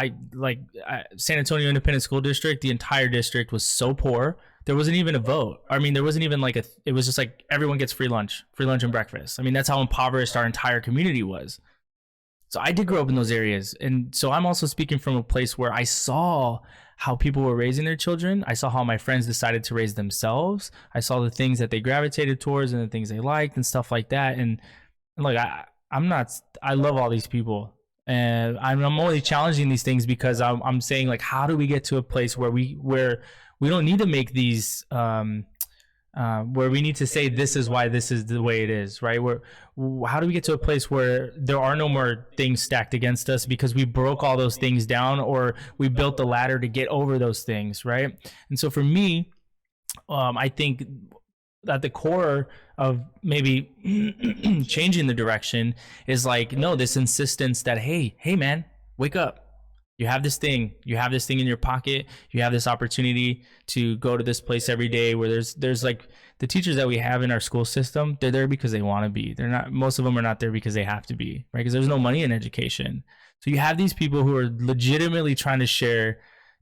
San Antonio Independent School District, the entire district was so poor. There wasn't even a vote. I mean, there wasn't even like it was just like everyone gets free lunch and breakfast. I mean, that's how impoverished our entire community was. So I did grow up in those areas. And so I'm also speaking from a place where I saw how people were raising their children. I saw how my friends decided to raise themselves. I saw the things that they gravitated towards and the things they liked and stuff like that. And like, I love all these people. And I'm only challenging these things because I'm saying, like, how do we get to a place where we don't need to make these where we need to say this is why this is the way it is, right? Where how do we get to a place where there are no more things stacked against us because we broke all those things down, or we built the ladder to get over those things, right? And so for me, I think at the core of maybe changing the direction is like, no, this insistence that, hey man, wake up. You have this thing in your pocket. You have this opportunity to go to this place every day where there's like the teachers that we have in our school system. They're there because they want to be. They're not, most of them are not there because they have to be, right? Because there's no money in education. So you have these people who are legitimately trying to share,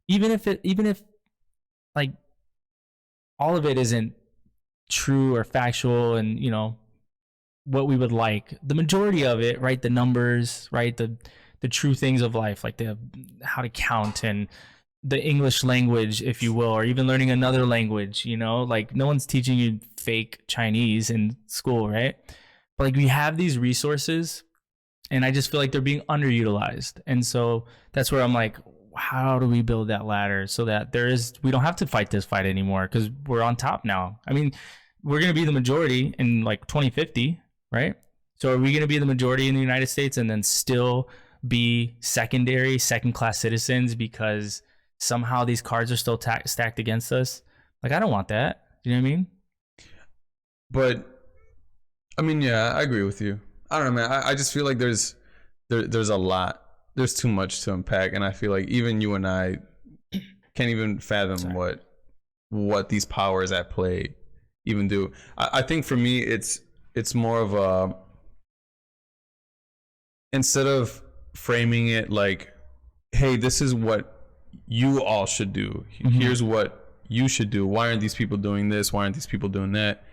even if like all of it isn't true or factual and, you know, what we would like, the majority of it, right? The numbers, right? The true things of life, like the how to count and the English language, if you will, or even learning another language, you know, like no one's teaching you fake Chinese in school, right? But like we have these resources and I just feel like they're being underutilized. And so that's where I'm like, how do we build that ladder so that we don't have to fight this fight anymore because we're on top now? I mean, we're going to be the majority in like 2050, right? So are we going to be the majority in the United States and then still be second class citizens because somehow these cards are still stacked against us? Like, I don't want that. Do you know what I mean? But I mean, yeah, I agree with you. I don't know, man. I just feel like there's a lot. There's too much to unpack, and I feel like even you and I can't even fathom what these powers at play even do. I think for me, it's more of a, instead of framing it like, hey, this is what you all should do. Mm-hmm. Here's what you should do. Why aren't these people doing this? Why aren't these people doing that?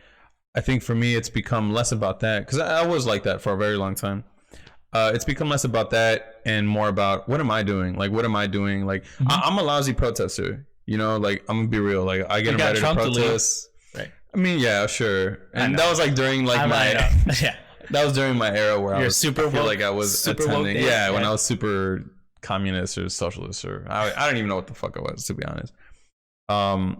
I think for me, it's become less about that, because I was like that for a very long time. It's become less about that and more about, what am I doing? Like, what am I doing? Like, mm-hmm. I'm a lousy protester, you know, like, I'm gonna be real. Like, I get invited to protest. Right. I mean, yeah, sure. And that was like during like yeah. That was during my era where I feel like I was attending. Yeah, when I was super communist or socialist, or I don't even know what the fuck I was, to be honest. I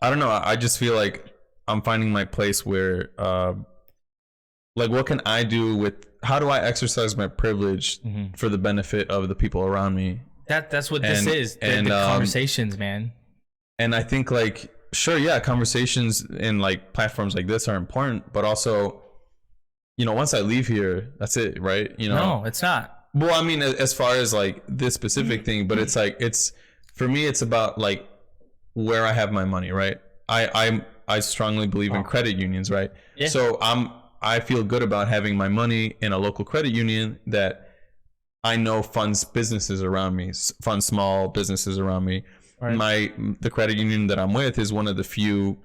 don't know. I just feel like I'm finding my place where, like, what can I do with, how do I exercise my privilege mm-hmm. for the benefit of the people around me? That's what this is. The conversations, man. And I think, like, sure, yeah, conversations in like platforms like this are important, but also, you know, once I leave here, that's it, right? You know, no, it's not. Well, I mean, as far as like this specific thing, but it's like, for me, it's about like where I have my money, right? I strongly believe in credit unions, right? Yeah. So I feel good about having my money in a local credit union that I know funds businesses around me, funds small businesses around me. Right. The credit union that I'm with is one of the few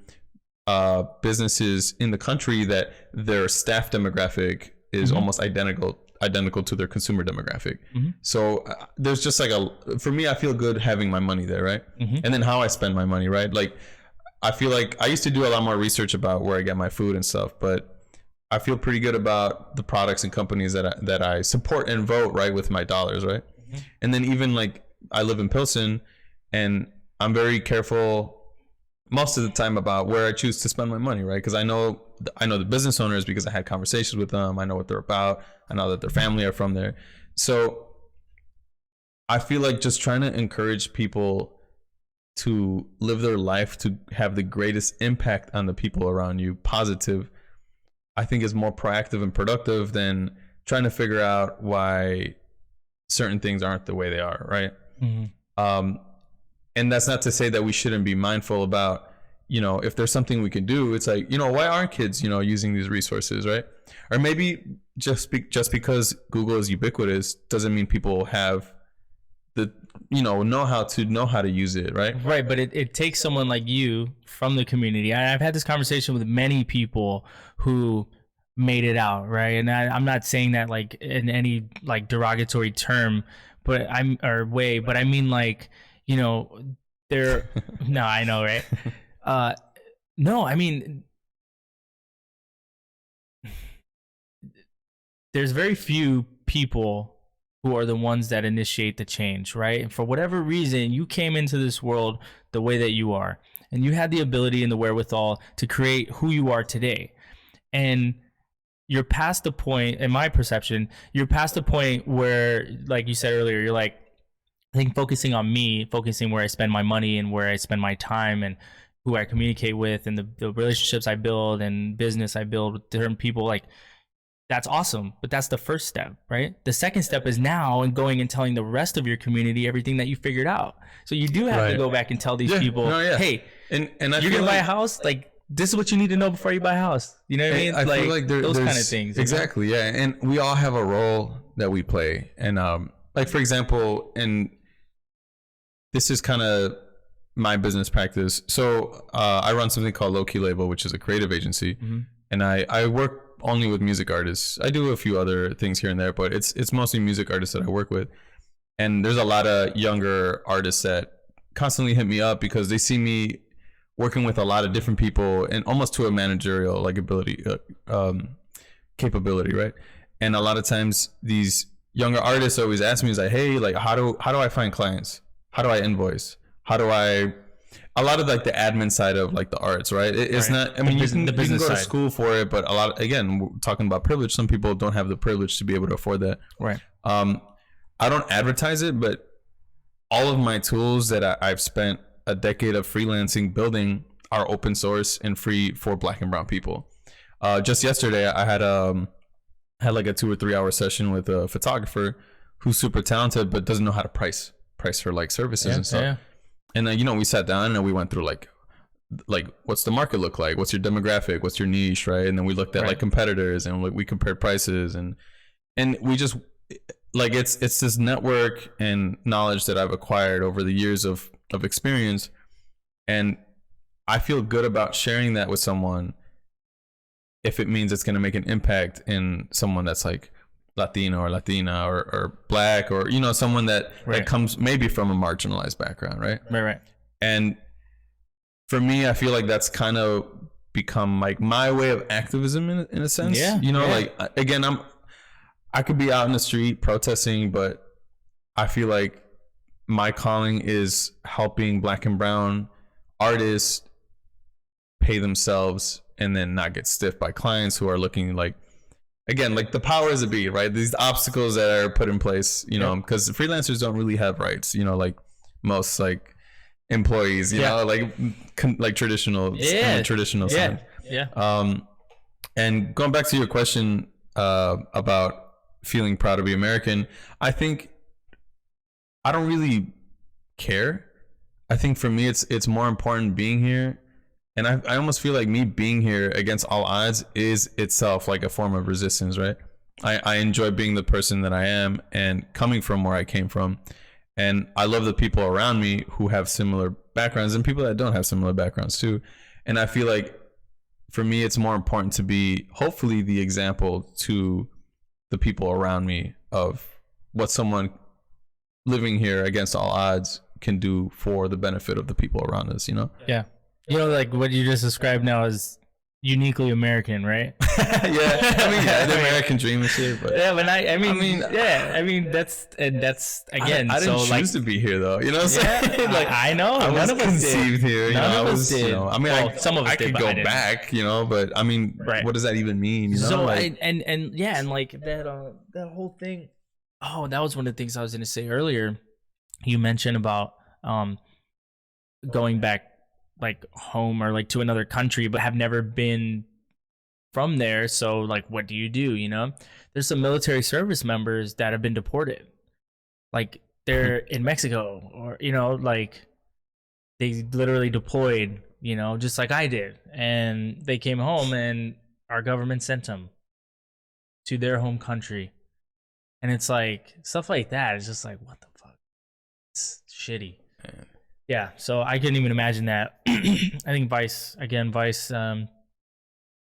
businesses in the country that their staff demographic is mm-hmm. almost identical to their consumer demographic. Mm-hmm. So there's just like for me, I feel good having my money there, right? Mm-hmm. And then how I spend my money, right? Like, I feel like I used to do a lot more research about where I get my food and stuff, but I feel pretty good about the products and companies that I support and vote, right, with my dollars, right? Mm-hmm. And then even like, I live in Pilsen, and I'm very careful most of the time about where I choose to spend my money, right? Because I know the business owners because I had conversations with them. I know what they're about. I know that their family are from there. So I feel like just trying to encourage people to live their life to have the greatest impact on the people around you, positive, I think is more proactive and productive than trying to figure out why certain things aren't the way they are, right? Mm-hmm. And that's not to say that we shouldn't be mindful about, you know, if there's something we can do, it's like, you know, why aren't kids, you know, using these resources, right? Or maybe just because Google is ubiquitous doesn't mean people have the, you know how to use it, right? Right, but it takes someone like you from the community. I've had this conversation with many people who made it out, right? And I'm not saying that like in any like derogatory term, but but I mean, like, you know, they're no, I know, right? No, I mean, there's very few people who are the ones that initiate the change, right? And for whatever reason, you came into this world the way that you are, and you had the ability and the wherewithal to create who you are today. And you're past the point, in my perception, you're past the point where, like you said earlier, you're like, I think focusing on me, focusing where I spend my money and where I spend my time and who I communicate with and the relationships I build and business I build with different people, like, that's awesome. But that's the first step, right? The second step is now and going and telling the rest of your community everything that you figured out. So you do have to go back and tell these people, hey, and you're going to buy a house? Like, this is what you need to know before you buy a house. You know what I mean? I feel like those kind of things. Exactly, yeah. And we all have a role that we play. And like, for example, and this is kind of my business practice. So I run something called Low Key Label, which is a creative agency. And I work only with music artists. I do a few other things here and there, but it's mostly music artists that I work with. And there's a lot of younger artists that constantly hit me up because they see me working with a lot of different people and almost to a managerial like ability, capability, right? And a lot of times these younger artists always ask me, is like, hey, like how do I find clients? How do I invoice? How do I a lot of like the admin side of like the arts, right? It's not, I mean, you can go to school for it, but a lot, again, we're talking about privilege. Some people don't have the privilege to be able to afford that. Right. I don't advertise it, but all of my tools that I've spent a decade of freelancing building are open source and free for Black and brown people. Just yesterday, I had like a 2 or 3 hour session with a photographer who's super talented, but doesn't know how to price her like services and stuff. Yeah. And then, you know, we sat down and we went through like what's the market look like? What's your demographic? What's your niche, right? And then we looked at like competitors and we compared prices and we just like it's this network and knowledge that I've acquired over the years of experience, and I feel good about sharing that with someone if it means it's going to make an impact in someone that's like Latino or Latina or Black, or, you know, someone that comes maybe from a marginalized background, right? Right. And for me, I feel like that's kind of become like my way of activism in a sense. Yeah. You know, like, again, I could be out in the street protesting, but I feel like my calling is helping Black and brown artists pay themselves and then not get stiffed by clients who are looking like, again, like the powers that be, right? These obstacles that are put in place, you know, because freelancers don't really have rights, you know, like most like employees, you know, like traditional side. Yeah. And going back to your question about feeling proud to be American, I think I don't really care. I think for me, it's more important being here. And I almost feel like me being here against all odds is itself like a form of resistance, right? I enjoy being the person that I am and coming from where I came from. And I love the people around me who have similar backgrounds and people that don't have similar backgrounds too. And I feel like for me, it's more important to be hopefully the example to the people around me of what someone living here against all odds can do for the benefit of the people around us, you know? Yeah. You know, like what you just described now is uniquely American, right? Yeah, I mean, the American dream is here, but yeah, but I mean, that's again. I didn't choose to be here, though. You know what I'm saying? Like I know, I was conceived here. None of us did. You know, I mean, well, some of us I could go back, you know, but I mean, what does that even mean? You know, so like, and like that whole thing. Oh, that was one of the things I was going to say earlier. You mentioned about going back like home or like to another country, but have never been from there. So like, what do? You know, there's some military service members that have been deported. Like they're in Mexico, or, you know, like they literally deployed, you know, just like I did. And they came home and our government sent them to their home country. And it's like stuff like that. It's just like, what the fuck? It's shitty. Man. Yeah, so I couldn't even imagine that. I think Vice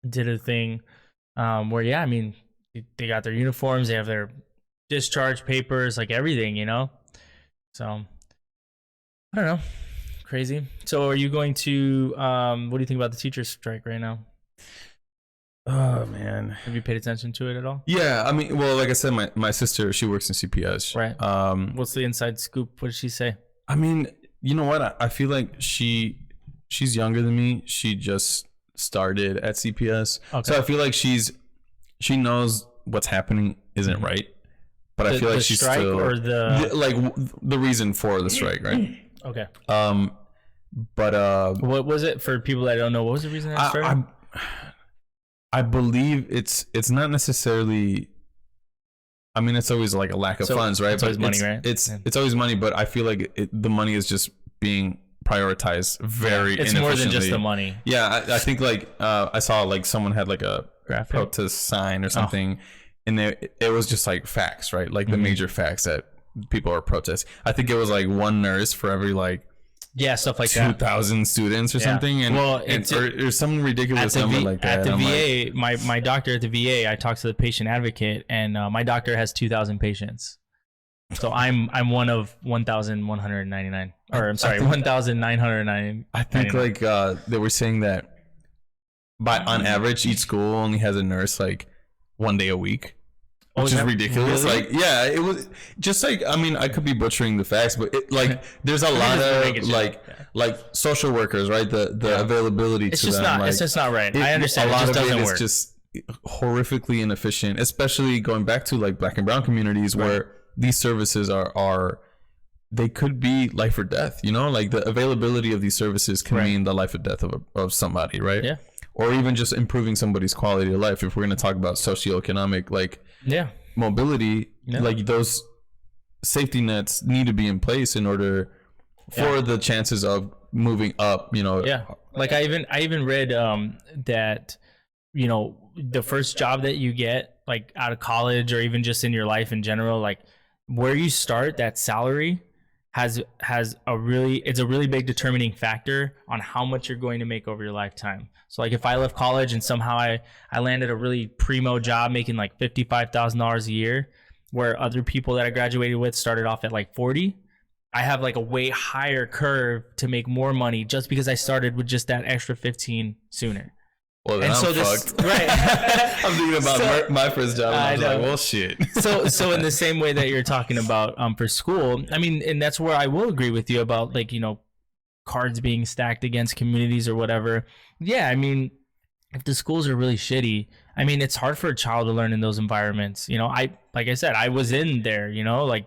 did a thing where, yeah, I mean, they got their uniforms, they have their discharge papers, like everything, you know? So, I don't know. Crazy. So are you going to, what do you think about the teachers strike right now? Oh man. Have you paid attention to it at all? Yeah, I mean, well, like I said, my sister, she works in CPS. Right. What's the inside scoop? What did she say? I mean, you know what? I feel like she's younger than me. She just started at CPS, Okay. so I feel like she knows what's happening isn't right. But I feel like she's strike still or the reason for the strike, right? Okay. But What was it for people that don't know? What was the reason that started? I believe it's not necessarily. I mean, it's always like a lack of funds, right? It's always money, right? It's always money, but I feel like the money is just being prioritized very It's inefficiently. more than just the money. Yeah, I think like I saw like someone had like a Graphic. protest sign or something, and it was just like facts, right? Like the major facts that people are protesting. I think it was like one nurse for every like stuff like that. 2,000 students or something, and or some ridiculous number like that. At the VA, my doctor at the VA, I talked to the patient advocate, and my doctor has 2,000 patients. So I'm one of 1,199, or I'm sorry, 1,999. I think like they were saying that on average each school only has a nurse like 1 day a week. Which is ridiculous. Really? Like, yeah, it was just like, I mean, I could be butchering the facts, but it, like, there's a lot of like social workers, right? The availability It's to just them. not. It's just not right. I understand. A lot it just of doesn't it work. is just horrifically inefficient, especially going back to like Black and brown communities where these services are they could be life or death. You know, like the availability of these services can mean the life or death of somebody, right? Yeah. Or even just improving somebody's quality of life. If we're going to talk about socioeconomic, like mobility, like those safety nets need to be in place in order for the chances of moving up, you know. Like I even read that, you know, the first job that you get like out of college or even just in your life in general, like where you start, that salary has a really big determining factor on how much you're going to make over your lifetime. So like if I left college and somehow I landed a really primo job making like $55,000 a year, where other people that I graduated with started off at like 40, I have like a way higher curve to make more money just because I started with just that extra 15 sooner. Well, then I'm fucked. Right. I'm thinking about my first job, and I was like, well, shit. So in the same way that you're talking about for school, I mean, and that's where I will agree with you about, like, you know, cards being stacked against communities or whatever. Yeah, I mean, if the schools are really shitty, I mean, it's hard for a child to learn in those environments. You know, like I said, I was in there, you know, like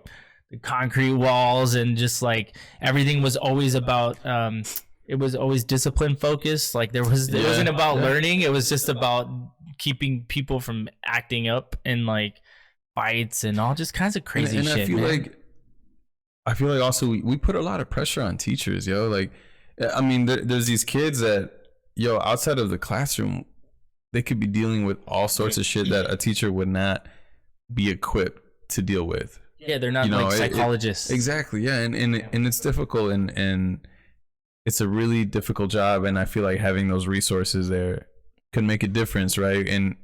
the concrete walls and just like everything was always about it was always discipline focused. Like it wasn't about learning. It was just about keeping people from acting up in like fights and all just kinds of crazy shit. I feel like also we put a lot of pressure on teachers, yo. Like, I mean, there's these kids that, yo, outside of the classroom, they could be dealing with all sorts of shit that a teacher would not be equipped to deal with. Yeah, they're not, you know, like psychologists. Exactly. Yeah, and it's difficult and it's a really difficult job, and I feel like having those resources there can make a difference, right? And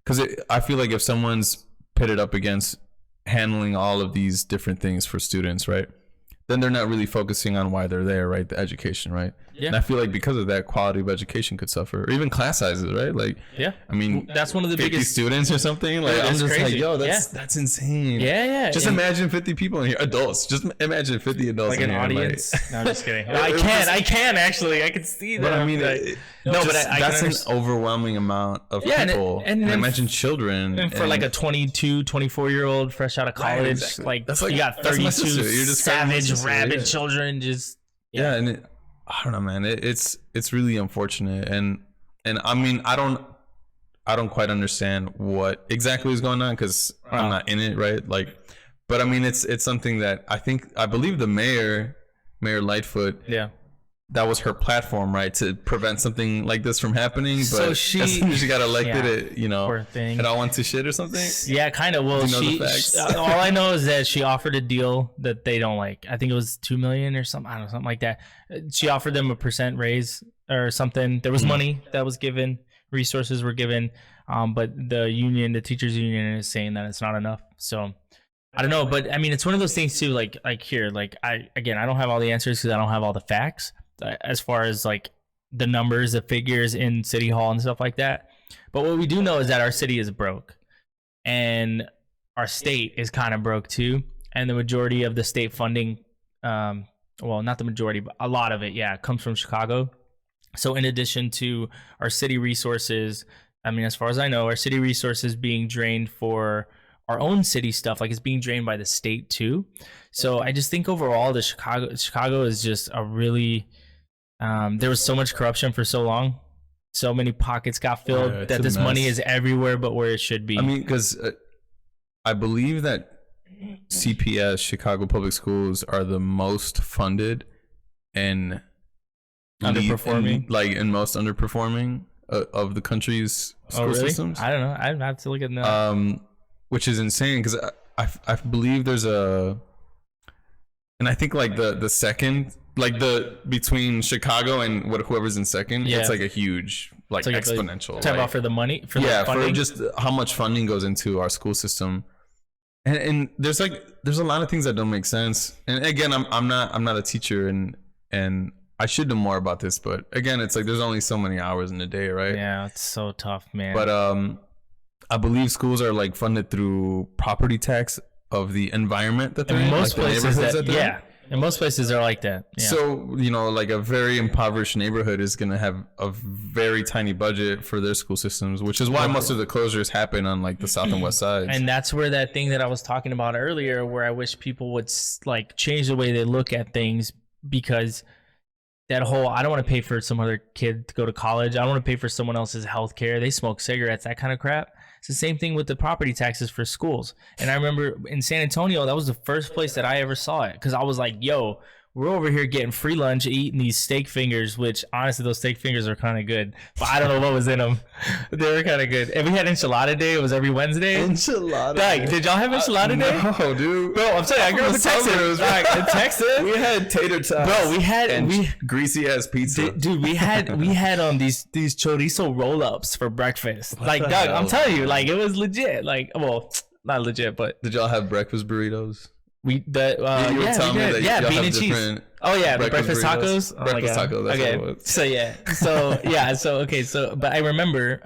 because I feel like if someone's pitted up against handling all of these different things for students, right, then they're not really focusing on why they're there, right? The education, right? Yeah. And I feel like because of that, quality of education could suffer, or even class sizes, right? Like, I mean, that's one of the 50 biggest students or something. Like, I'm just crazy. Like, yo, that's insane. Yeah. Just imagine 50 people in here, adults. Just imagine 50 adults like in an here. Audience. Like, no, I'm just kidding. I can actually. I can see that. But I mean, that's an overwhelming amount of people. And imagine children. And for like a 22, 24-year-old fresh out of college, right, exactly. Like you got 32 savage, rabid children. Just and I don't know, man. It's really unfortunate, and I mean, I don't quite understand what exactly is going on because I'm not in it, right? Like, but I mean, it's something that I believe the mayor Lightfoot, that was her platform, right, to prevent something like this from happening. But so she got elected, it all went to shit or something. Yeah, kind of. Well, all I know is that she offered a deal that they don't like. I think it was $2 million or something. I don't know, something like that. She offered them a % raise or something. There was money that was given, resources were given, but the teachers union is saying that it's not enough. So I don't know, but I mean, it's one of those things too. Like here, like I don't have all the answers because I don't have all the facts as far as like the numbers, the figures in City Hall and stuff like that. But what we do know is that our city is broke, and our state is kind of broke too. And the majority of the state funding, well, not the majority, but a lot of it, yeah, comes from Chicago. So in addition to our city resources, I mean, as far as I know, our city resources being drained for our own city stuff, like it's being drained by the state too. So I just think overall, the Chicago is just a really, there was so much corruption for so long. So many pockets got filled that this money is everywhere but where it should be. I mean, because I believe that CPS, Chicago Public Schools, are the most funded and underperforming, and most underperforming of the country's school systems. I don't know. I'd have to look at that. Which is insane because I believe there's and I think like the second, like the between Chicago and whoever's in second, it's like a huge like exponential. Talk about for the money, for the funding? For just how much funding goes into our school system. And there's a lot of things that don't make sense. And again, I'm not a teacher and I should know more about this, but again, it's like there's only so many hours in a day, right? Yeah, it's so tough, man. But I believe schools are like funded through property tax of the environment that they're in. Most places and most places are like that. Yeah. So, you know, like a very impoverished neighborhood is going to have a very tiny budget for their school systems, which is why most of the closures happen on like the south and west sides. And that's where that thing that I was talking about earlier, where I wish people would like change the way they look at things, because that whole, I don't want to pay for some other kid to go to college. I don't want to pay for someone else's health care. They smoke cigarettes, that kind of crap. It's the same thing with the property taxes for schools. And I remember in San Antonio, that was the first place that I ever saw it, because I was like, yo, we're over here getting free lunch, eating these steak fingers, which honestly, those steak fingers are kind of good. But I don't know what was in them. They were kind of good. And we had enchilada day. It was every Wednesday. Enchilada day. Did y'all have enchilada day? No, dude. Bro, I'm telling you, I grew up in Texas. In Texas, we had tater tots. Bro, we had greasy ass pizza. Dude, we had these chorizo roll ups for breakfast. Like, Doug, I'm telling you, like it was legit. Like, well, not legit, but did y'all have breakfast burritos? You were telling me that bean and cheese. Oh yeah, the breakfast tacos. Breakfast tacos. That's okay. What it was. So yeah, so but I remember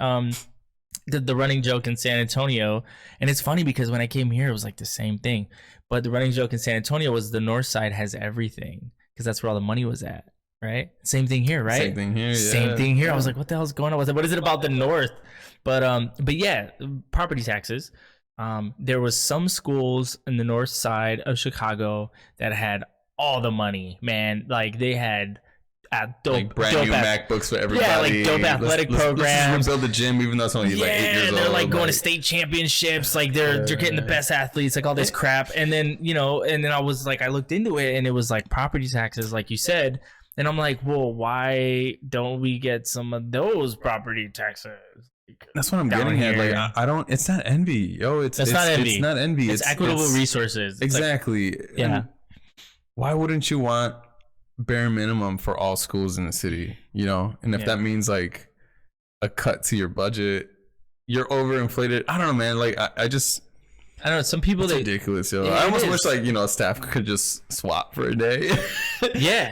the running joke in San Antonio, and it's funny because when I came here, it was like the same thing. But the running joke in San Antonio was the north side has everything because that's where all the money was at, right? Same thing here, right? Same thing here. Yeah. Same thing here. I was like, what the hell's going on? What is it about the north? But yeah, property taxes. There was some schools in the north side of Chicago that had all the money, man. Like they had dope, brand new MacBooks for everybody. Yeah, like dope athletic programs. Let's rebuild the gym, even though it's only like 8 years old. They're like going to state championships. Like they're getting the best athletes, like all this crap. And then I was like, I looked into it, and it was like property taxes, like you said. And I'm like, well, why don't we get some of those property taxes? That's what I'm getting at. Like, I don't. It's not envy, yo. It's not envy. It's not envy. It's equitable resources. Exactly. Yeah. And why wouldn't you want bare minimum for all schools in the city? You know, and if that means like a cut to your budget, you're overinflated. I don't know, man. Like, I don't know. Some people it's ridiculous, yo. I almost wish like staff could just swap for a day. Yeah.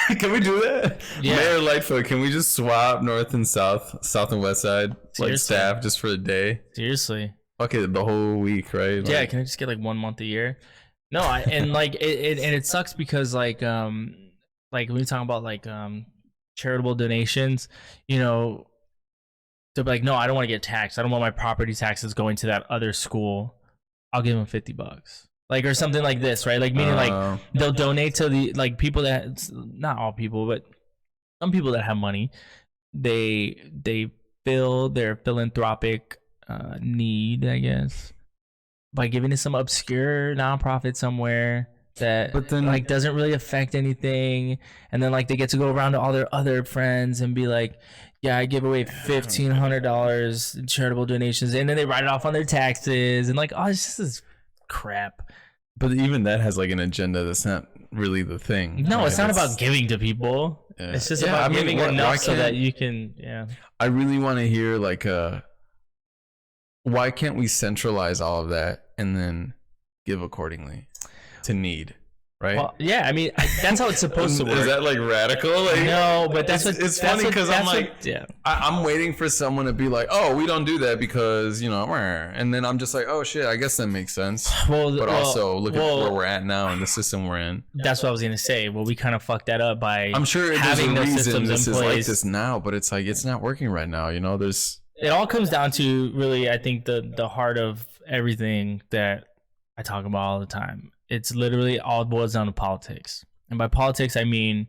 Like, can we do that? Yeah. Mayor Lightfoot, can we just swap north and south and west side, like staff, just for a day? Seriously. Okay, the whole week, right? Yeah. Can I just get like 1 month a year? No, and like it sucks because like when we talk about like charitable donations, they're like, no, I don't want to get taxed. I don't want my property taxes going to that other school. I'll give them $50, like, or something like this, right? Like, meaning like they'll donate to the like people that, not all people, but some people that have money, they fill their philanthropic need, I guess, by giving to some obscure nonprofit somewhere that but then like doesn't really affect anything, and then like they get to go around to all their other friends and be like, yeah, I give away $1,500 in charitable donations, and then they write it off on their taxes, and like, oh, it's just this crap. But even that has like an agenda that's not really the thing. No, it's not about giving to people. Yeah. It's just about giving enough so that you can. Yeah. I really want to hear like why can't we centralize all of that and then give accordingly to need? right? Well, yeah, I mean, that's how it's supposed to work. Is that like radical? Like, no, but that's it's funny because I'm like, yeah. I'm waiting for someone to be like, oh, we don't do that because, you know, and then I'm just like, oh shit, I guess that makes sense. But also look at where we're at now and the system we're in. That's what I was gonna say. Well, we kind of fucked that up by I'm sure having there's a those reason systems this in is place. like this now, but it's like it's not working right now. You know, it all comes down to really, I think the heart of everything that I talk about all the time. It's literally all boils down to politics. And by politics, I mean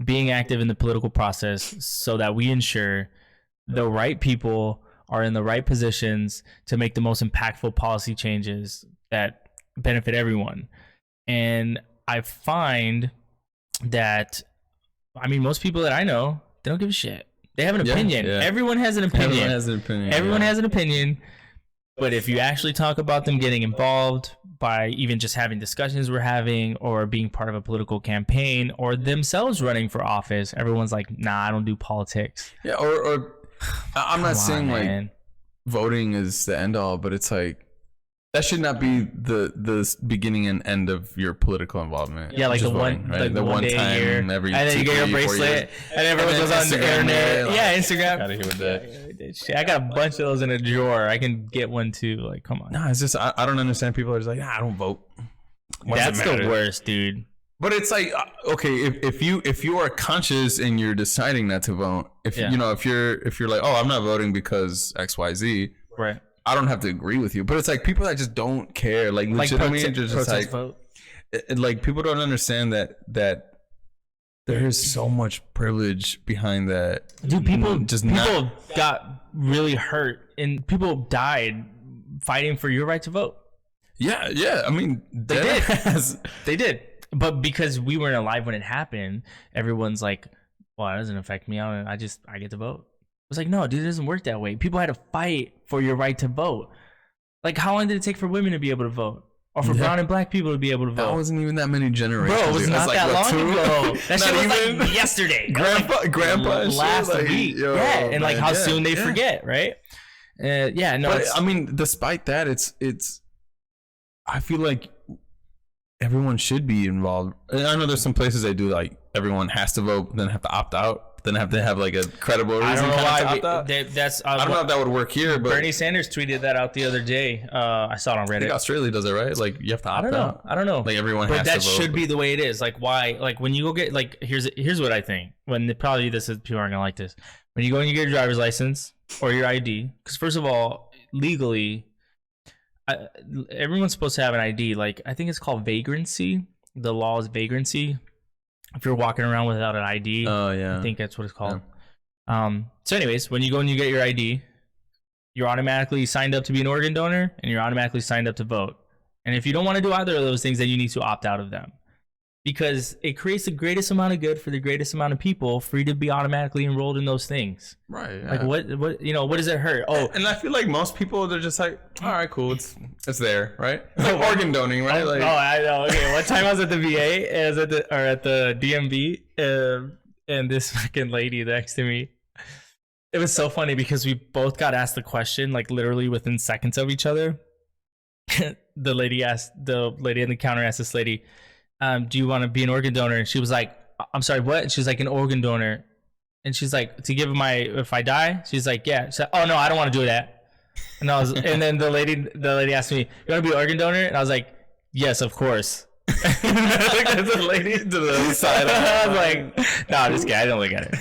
being active in the political process so that we ensure the right people are in the right positions to make the most impactful policy changes that benefit everyone. And I find that, I mean, most people that I know, they don't give a shit. They have an opinion. Yeah. Everyone has an opinion. Everyone has an opinion. Everyone has an opinion. But if you actually talk about them getting involved by even just having discussions we're having or being part of a political campaign or themselves running for office, everyone's like, nah, I don't do politics. Yeah, or I'm not saying man. like voting is the end all, but it's like that should not be the beginning and end of your political involvement. Yeah, like just the voting, one, right? like the one day time a year, every and then you get your 2, 3, 4 bracelet, years. and everyone And goes then on the Instagram, internet. like, Yeah, Instagram. Gotta hear with that. Shit, I got a bunch of those in a drawer. I can get one too. Like, come on. No, it's just I don't understand. People are just like, I don't vote. That's the worst, dude. But it's like, okay, if you are conscious and you're deciding not to vote, you know, if you're like, oh, I'm not voting because XYZ, right? I don't have to agree with you. But it's like people that just don't care, like legitimately, just like vote. Like people don't understand that there is so much privilege behind that. Dude, people got really hurt and people died fighting for your right to vote. Yeah. I mean, they did. They did. But because we weren't alive when it happened, everyone's like, well, that doesn't affect me. I get to vote. It was like, no, dude, it doesn't work that way. People had to fight for your right to vote. Like, how long did it take for women to be able to vote? Or for brown and black people to be able to vote? That wasn't even that many generations. Bro, it was not that long ago. That shit was even like yesterday. Grandpa and last shit, like, week. yo, yeah, and like man, how soon they forget, right? Yeah, no. But I mean, despite that, it's. I feel like everyone should be involved. And I know there's some places they do like everyone has to vote, then have to opt out, then have to have like a credible reason. I don't know why. To opt out. I don't know if that would work here, but Bernie Sanders tweeted that out the other day. I saw it on Reddit. I think Australia does it, right? Like you have to opt out. I don't know. Like everyone has to vote. But that should be the way it is. Like why? Like when you go get like here's what I think. When probably people aren't gonna like this. When you go and you get your driver's license or your ID, because first of all, legally, everyone's supposed to have an ID. Like I think it's called vagrancy. The law is vagrancy. If you're walking around without an ID, I think that's what it's called. Yeah. So anyways, when you go and you get your ID, you're automatically signed up to be an organ donor and you're automatically signed up to vote. And if you don't want to do either of those things, then you need to opt out of them. Because it creates the greatest amount of good for the greatest amount of people for you to be automatically enrolled in those things. Right. Yeah. Like what what does it hurt? Oh, and I feel like most people, they're just like, all right, cool, it's there, right? Like organ donating, right? Like, I know. Okay, one time I was at the VA, at the DMV, and this fucking lady next to me. It was so funny because we both got asked the question like literally within seconds of each other. The lady in the counter asked this lady, do you want to be an organ donor? And she was like, I'm sorry, what? And she's like, an organ donor. And she's like, to give if I die? She's like, yeah. She's like, oh no, I don't want to do that. And then the lady asked me, you want to be an organ donor? And I was like, yes, of course. The lady to the side. I was like, no, I'm just kidding. I don't look at it.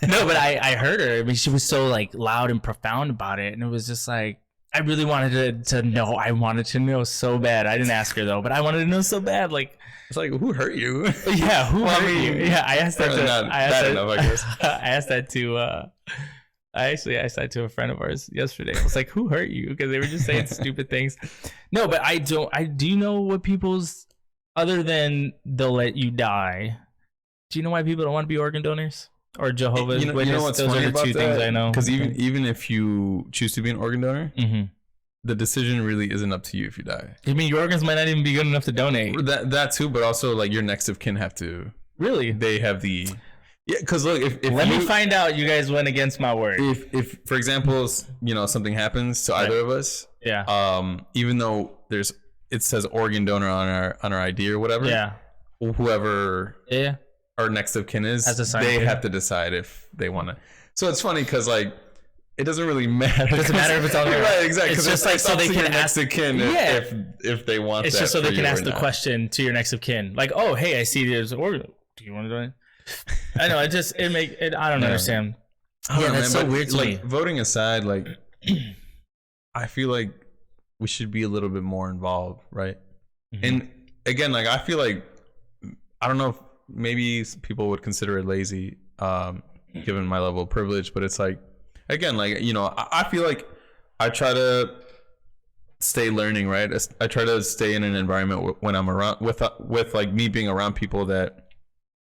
No, but I heard her. I mean, she was so like loud and profound about it. And it was just like, I really wanted to know. I wanted to know so bad. I didn't ask her though, but I wanted to know so bad. Like, it's like, who hurt you? Yeah, who hurt you? Yeah, I asked that. I asked that to. I actually asked that to a friend of ours yesterday. I was like, who hurt you? Because they were just saying stupid things. No, but I do you know what people's, other than they'll let you die, do you know why people don't want to be organ donors? Or Jehovah's Witnesses? You know what's Those funny are the about two things I know. Because even if you choose to be an organ donor, mm-hmm. the decision really isn't up to you if you die. I mean, your organs might not even be good enough to donate. That too, but also like your next of kin have to. Really? They have the. Yeah, because look, if let me find out you guys went against my word. If for example, something happens to either of us, yeah. Even though it says organ donor on our ID or whatever, yeah. whoever Yeah. our next of kin is, Has to sign they it. have to decide if they want to. So it's funny because like it doesn't really matter. It doesn't matter if it's on there. Right, exactly. It's 'Cause just like so up they to can your next ask of kin Yeah. if they want. It's that just so for they can you ask or the not. question to your next of kin. Like, oh, hey, I see there's organ. Do you want to join? I know. I don't Yeah. understand. I don't Yeah, know, that's man, so but, weird to like, me. Voting aside, like I feel like we should be a little bit more involved, right? Mhm. And again, like I feel like I don't know if maybe people would consider it lazy, given my level of privilege, but it's like again, like I feel like I try to stay learning, right? I try to stay in an environment when I'm around with like me being around people that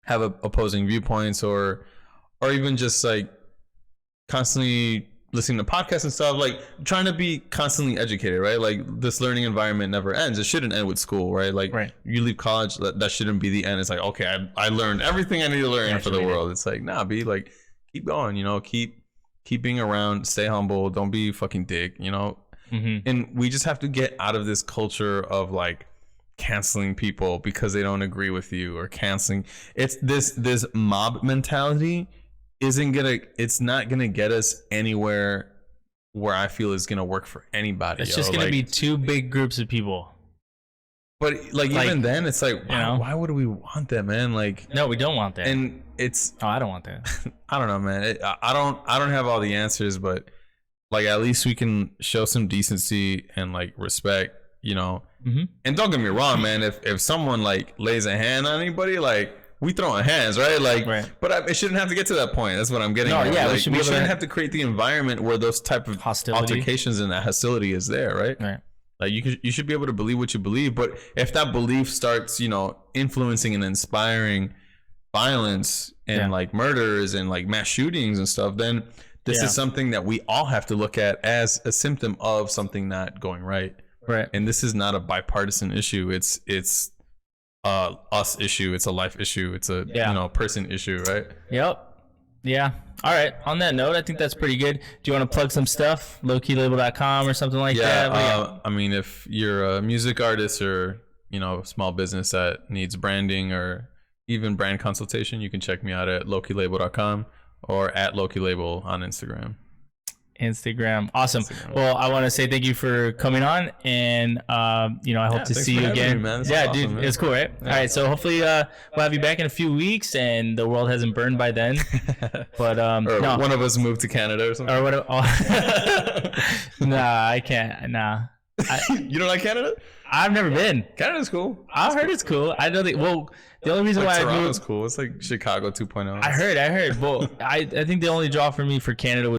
have opposing viewpoints or even just like constantly listening to podcasts and stuff, like trying to be constantly educated, right? Like this learning environment never ends. It shouldn't end with school, right? Like Right. you leave college, that shouldn't be the end. It's like, okay, I learned everything I need to learn for the Graduated. world. It's like, nah, be like, keep going, keep being around, stay humble, don't be a fucking dick, Mhm. And we just have to get out of this culture of like canceling people because they don't agree with you or canceling. It's this mob mentality it's not gonna get us anywhere where I feel is gonna work for anybody. It's just gonna be two big groups of people. But like even then, it's like why would we want that, man? Like No, we don't want that. and it's Oh, I don't want that. I don't know, man. I don't have all the answers, but like at least we can show some decency and like respect, Mm-hmm. And don't get me wrong, man. If someone like lays a hand on anybody, like we throwing hands, right? Like, Right. But it shouldn't have to get to that point. That's what I'm getting. No, at. yeah, we like, should be able shouldn't to- have to create the environment where those type of Hostility. altercations and that hostility is there, right? Right. Like you should be able to believe what you believe, but if that belief starts, influencing and inspiring violence and like murders and like mass shootings and stuff, then this is something that we all have to look at as a symptom of something not going right. Right. And this is not a bipartisan issue. It's us issue. It's a life issue. It's a person issue, right? Yep. Yeah. All right. On that note, I think that's pretty good. Do you want to plug some stuff? Lowkeylabel.com or something like that? Yeah. I mean, if you're a music artist or a small business that needs branding or even brand consultation, you can check me out at lowkeylabel.com or at lowkeylabel on Instagram. Instagram. Awesome. Well, I want to say thank you for coming on, and I hope to thanks see for you having again. me, man. This Yeah, is dude, awesome, man. it's cool, right? All right, so hopefully we'll have you back in a few weeks, and the world hasn't burned by then. But Or no, one of us moved to Canada or something. or what? Nah, I can't. Nah, You don't like Canada? I've never been. Canada's cool. I've heard it's cool. I know the only reason Like why I Toronto's moved. cool. It's like Chicago 2.0. I heard. Well, I think the only draw for me for Canada